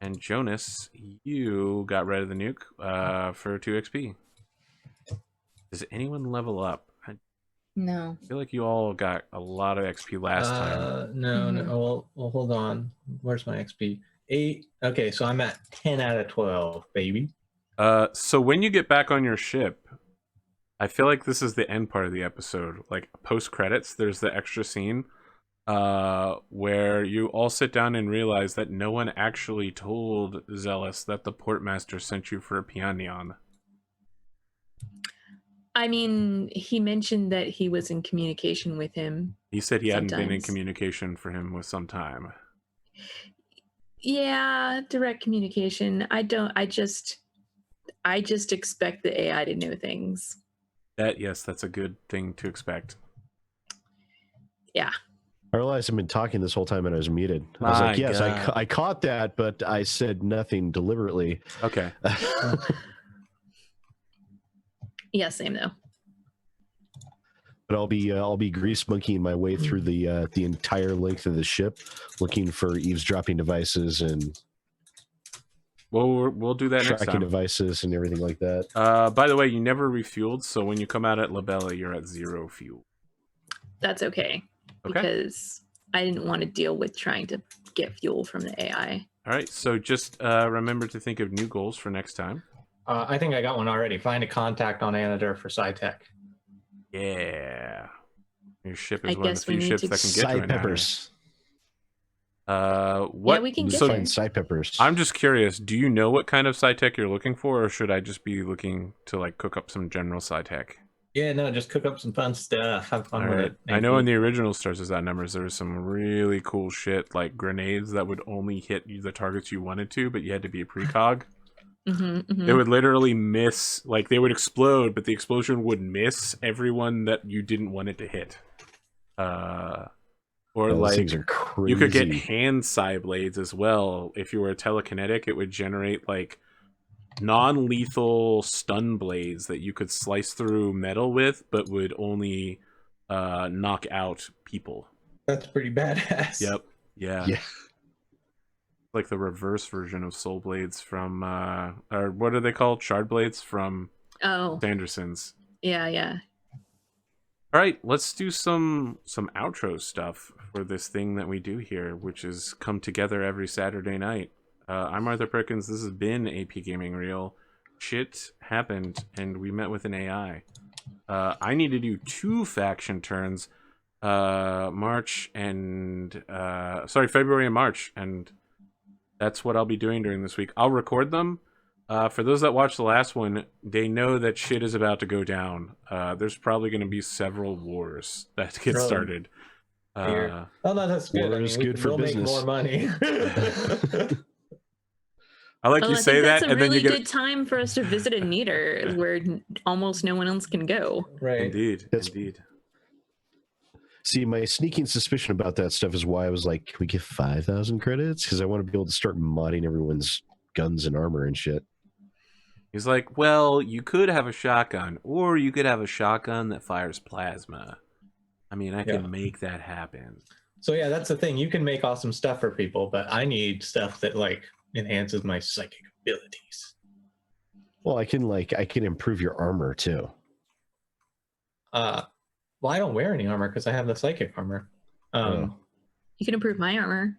And Jonas, you got rid of the nuke for 2 XP. Does anyone level up? No. I feel like you all got a lot of XP last time. No. Well, hold on. Where's my XP? 8. Okay, so I'm at 10 out of 12, baby. So when you get back on your ship, I feel like this is the end part of the episode. Like post credits, there's the extra scene where you all sit down and realize that no one actually told Zealous that the portmaster sent you for a Pianion. I mean, he mentioned that he was in communication with him. He said he hadn't been in communication for him with some time. Yeah, direct communication. I just expect the AI to know things. Yes, that's a good thing to expect. Yeah. I realized I've been talking this whole time and I was muted. I was like, yes, I caught that, but I said nothing deliberately. Okay. Yeah, same though. But I'll be grease monkeying my way through the entire length of the ship, looking for eavesdropping devices and we'll do that next time. Tracking devices and everything like that. By the way, you never refueled, so when you come out at Labella, you're at 0 fuel. That's okay. Because I didn't want to deal with trying to get fuel from the AI. All right, so just remember to think of new goals for next time. I think I got one already. Find a contact on Anadir for SciTech. Yeah. Your ship is one of the few ships that can get to an peppers. What? Yeah, we can get find side peppers. I'm just curious. Do you know what kind of SciTech you're looking for, or should I just be looking to like cook up some general SciTech? Yeah, no, just cook up some fun stuff. Have fun with it. I know in the original Stars Without Numbers, there was some really cool shit, like grenades that would only hit the targets you wanted to, but you had to be a precog. They would literally miss, like they would explode, but the explosion would miss everyone that you didn't want it to hit. Or like things are crazy. You could get hand side blades as well. If you were telekinetic, it would generate like non-lethal stun blades that you could slice through metal with, but would only knock out people. That's pretty badass. Yep. Yeah. Like the reverse version of soul blades from or what are they called? Shard blades from Sanderson's. Yeah. All right, let's do some outro stuff for this thing that we do here, which is come together every Saturday night. I'm Arthur Perkins. This has been AP Gaming Real. Shit happened, and we met with an AI. I need to do 2 faction turns, February and March, and that's what I'll be doing during this week. I'll record them. For those that watched the last one, they know that shit is about to go down. There's probably going to be several wars that get started. Oh, no, that's good. War good for business. Make more money. I like you say that, and then you get good time for us to visit a Neater where almost no one else can go. Right. Indeed. See, my sneaking suspicion about that stuff is why I was like, can we get 5,000 credits? Because I want to be able to start modding everyone's guns and armor and shit. He's like, well, you could have a shotgun, or you could have a shotgun that fires plasma. I mean, I can make that happen. So yeah, that's the thing. You can make awesome stuff for people, but I need stuff that like enhances my psychic abilities. Well, I can improve your armor too. Well, I don't wear any armor because I have the psychic armor. You can improve my armor.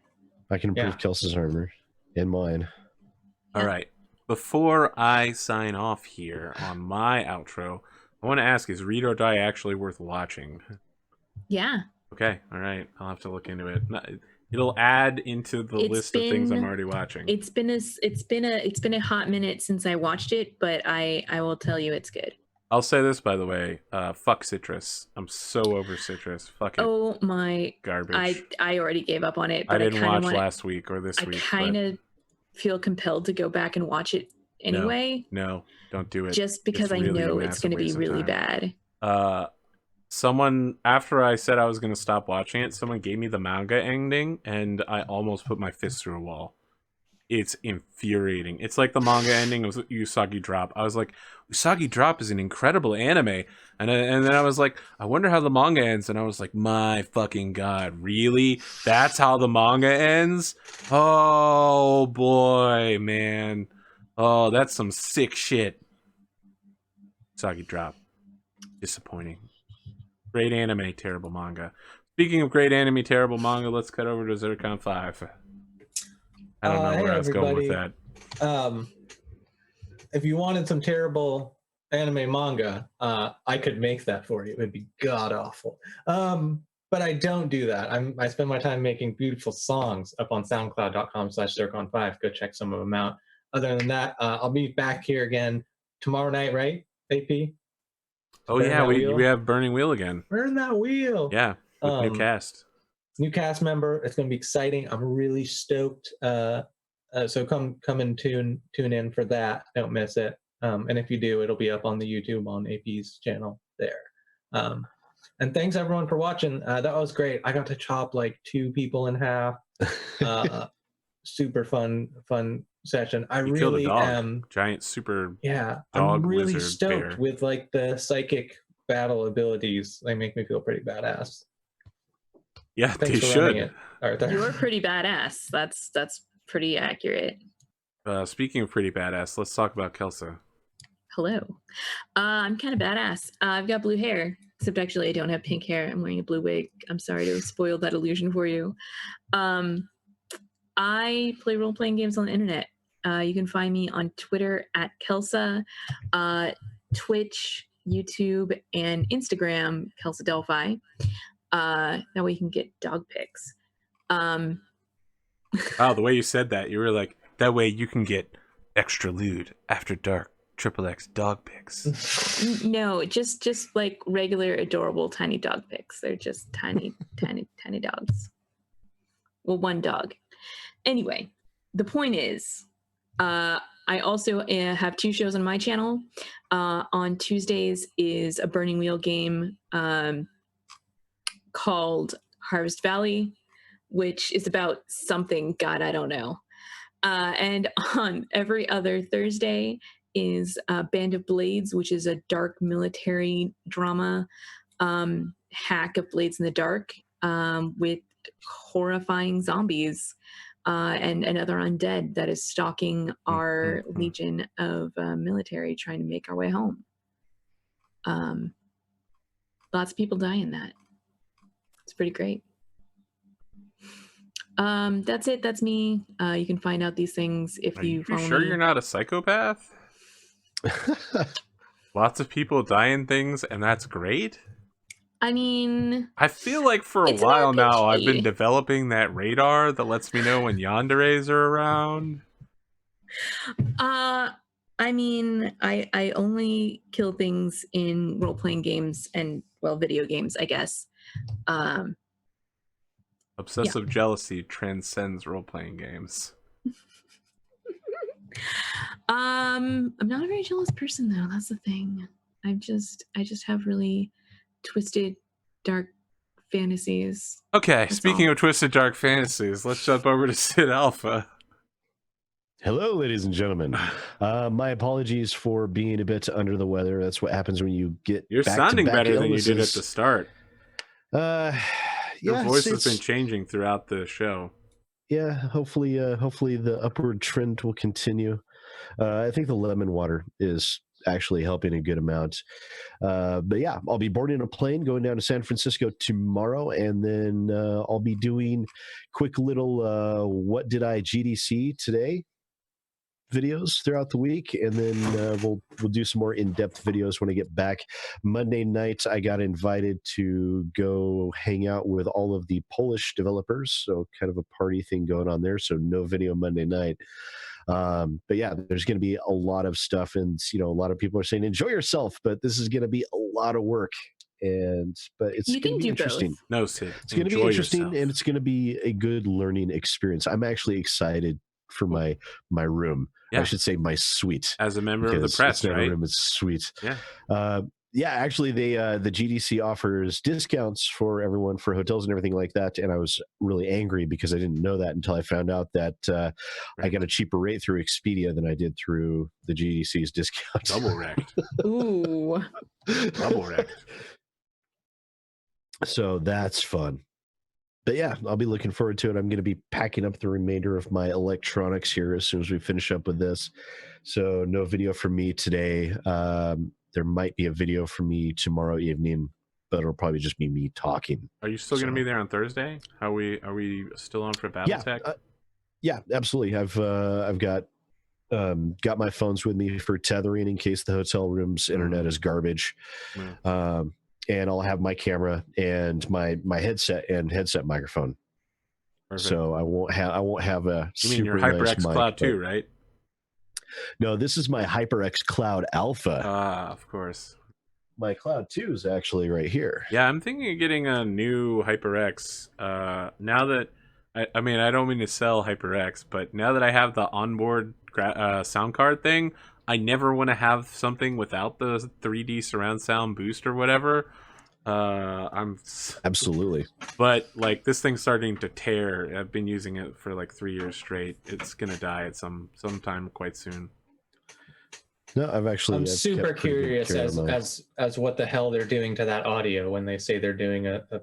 I can improve Kelsey's armor and mine. All right. Before I sign off here on my outro, I want to ask, is Read or Die actually worth watching? Yeah. Okay, all right. I'll have to look into it. It'll add into the list of things I'm already watching. It's been a hot minute since I watched it, but I will tell you it's good. I'll say this, by the way. Fuck citrus. I'm so over citrus. Fuck it. Oh my garbage. I already gave up on it. But I didn't watch last week or this week. I kind of feel compelled to go back and watch it anyway. No, don't do it. Just because I know it's going to be really bad. Someone, after I said I was going to stop watching it, someone gave me the manga ending, and I almost put my fist through a wall. It's infuriating. It's like the manga ending of Usagi Drop. I was like, Usagi Drop is an incredible anime. And then I was like, I wonder how the manga ends. And I was like, my fucking God, really? That's how the manga ends? Oh, boy, man. Oh, that's some sick shit. Usagi Drop. Disappointing. Great anime, terrible manga. Speaking of great anime, terrible manga, let's cut over to Zircon 5. I don't know where I was going with that. If you wanted some terrible anime manga, I could make that for you. It would be god awful. But I don't do that. I spend my time making beautiful songs up on soundcloud.com/Zircon5. Go check some of them out. Other than that, I'll be back here again tomorrow night, right, AP? Oh, yeah, we have Burning Wheel again. Burn that wheel. Yeah, with new cast. New cast member. It's going to be exciting. I'm really stoked. So come and tune in for that. Don't miss it. And if you do, it'll be up on the YouTube on AP's channel there. And thanks everyone for watching. That was great. I got to chop like 2 people in half. Super fun session. I you really killed a dog. am. Giant super. Yeah, dog I'm really lizard stoked bear. with like the psychic battle abilities. They make me feel pretty badass. Yeah, Thanks they for should. running it, Arthur. You're pretty badass. That's pretty accurate. Speaking of pretty badass, let's talk about Kelsa. Hello. I'm kind of badass. I've got blue hair, except actually I don't have pink hair. I'm wearing a blue wig. I'm sorry to spoil that illusion for you. I play role-playing games on the internet. You can find me on Twitter at Kelsa, Twitch, YouTube, and Instagram, Kelsa Delphi. That way you can get dog pics. Oh, the way you said that, you were like, that way you can get extra lewd after dark XXX dog pics. No, just like regular, adorable, tiny dog pics. They're just tiny dogs. Well, one dog. Anyway, the point is, I also have 2 shows on my channel. On Tuesdays is a Burning Wheel game called Harvest Valley, which is about something, God, I don't know. And on every other Thursday is Band of Blades, which is a dark military drama hack of Blades in the Dark with horrifying zombies and other undead that is stalking our legion of military trying to make our way home. Lots of people die in that. It's pretty great. That's it. That's me. You can find out these things if you follow me. Are you sure you're not a psychopath? Lots of people die in things, and that's great? I mean, I feel like for a while now I've been developing that radar that lets me know when yanderes are around. I mean, I only kill things in role-playing games and, well, video games, I guess. Obsessive jealousy transcends role-playing games. I'm not a very jealous person, though. That's the thing. I just have really twisted, dark fantasies. Okay, That's speaking all. of twisted, dark fantasies, let's jump over to Sid Alpha. Hello, ladies and gentlemen. My apologies for being a bit under the weather. That's what happens when you get You're sounding better than you did at the start. Your voice has been changing throughout the show. Yeah, hopefully the upward trend will continue. I think the lemon water is actually helping a good amount. But yeah, I'll be boarding a plane going down to San Francisco tomorrow, and then I'll be doing quick little what did I GDC today videos throughout the week, and then we'll do some more in-depth videos when I get back. Monday night, I got invited to go hang out with all of the Polish developers, so kind of a party thing going on there. So no video Monday night. But yeah, there's going to be a lot of stuff, and a lot of people are saying enjoy yourself, but this is going to be a lot of work. But it's going to be interesting. Both. No, Sid, it's going to be interesting, and it's going to be a good learning experience. I'm actually excited for my room. Yeah. I should say my suite. As a member of the press, right? Room, it's suite. Yeah. Yeah, actually, the GDC offers discounts for everyone for hotels and everything like that. And I was really angry because I didn't know that until I found out that I got a cheaper rate through Expedia than I did through the GDC's discount. Double wrecked. Ooh. Double wrecked. So that's fun. But yeah, I'll be looking forward to it. I'm going to be packing up the remainder of my electronics here as soon as we finish up with this. So no video from me today. There might be a video from me tomorrow evening, but it'll probably just be me talking. Are you still going to be there on Thursday? Are we still on for BattleTech? Yeah, absolutely. I've got my phones with me for tethering in case the hotel room's internet is garbage. And I'll have my camera and my headset and headset microphone. Perfect. So I won't have a. You mean your HyperX Cloud 2, right? No, this is my HyperX Cloud Alpha. Of course. My Cloud 2 is actually right here. Yeah, I'm thinking of getting a new HyperX. Now that I mean, I don't mean to sell HyperX, but now that I have the onboard sound card thing, I never want to have something without the 3D surround sound boost or whatever. Absolutely. But like this thing's starting to tear. I've been using it for like 3 years straight. It's gonna die at sometime quite soon. No, I'm super curious as what the hell they're doing to that audio when they say they're doing the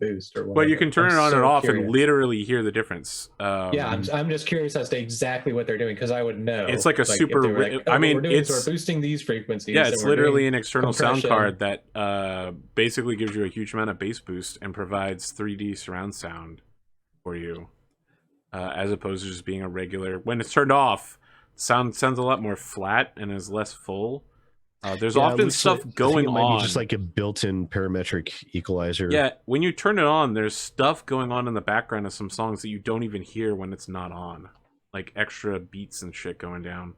boost or whatever. Well, you can turn it on and off and literally hear the difference. Yeah, I'm just curious as to exactly what they're doing because I would know. It's like a super. we're boosting these frequencies. Yeah, it's literally an external sound card that basically gives you a huge amount of bass boost and provides 3D surround sound for you, as opposed to just being a regular. When it's turned off, sounds a lot more flat and is less full. There's often stuff going on. Just like a built-in parametric equalizer. Yeah, when you turn it on, there's stuff going on in the background of some songs that you don't even hear when it's not on. Like extra beats and shit going down.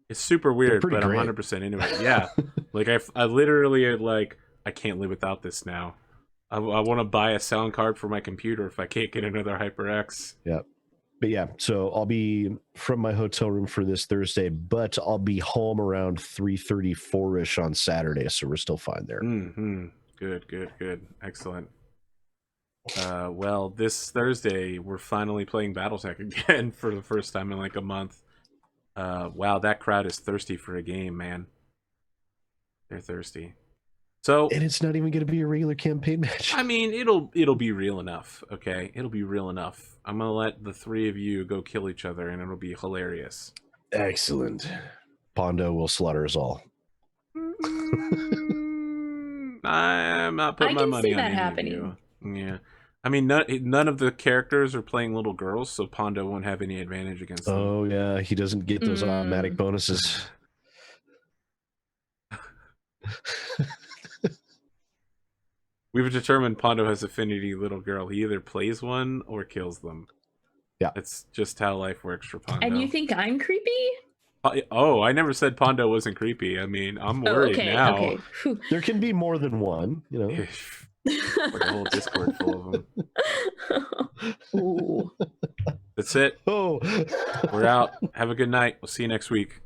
It's super weird, but great. I'm 100% into it. Yeah. Like I literally like I can't live without this now. I want to buy a sound card for my computer if I can't get another HyperX. Yeah. But yeah, so I'll be from my hotel room for this Thursday, but I'll be home around 3:34ish on Saturday, so we're still fine there. Mm-hmm. Good. Excellent. Well, this Thursday, we're finally playing BattleTech again for the first time in like a month. Wow, that crowd is thirsty for a game, man. They're thirsty. So, and it's not even going to be a regular campaign match. I mean, it'll be real enough, okay? It'll be real enough. I'm going to let the three of you go kill each other, and it'll be hilarious. Excellent. Pondo will slaughter us all. I'm not putting my money on any happening. Of you. Yeah. I mean, none of the characters are playing little girls, so Pondo won't have any advantage against them. Oh, yeah. He doesn't get those automatic bonuses. We've determined Pondo has affinity little girl. He either plays one or kills them. Yeah. That's just how life works for Pondo. And you think I'm creepy? Oh, I never said Pondo wasn't creepy. I mean, I'm worried now. Okay. There can be more than one, you know. Like a whole Discord full of them. Ooh. That's it. Oh. We're out. Have a good night. We'll see you next week.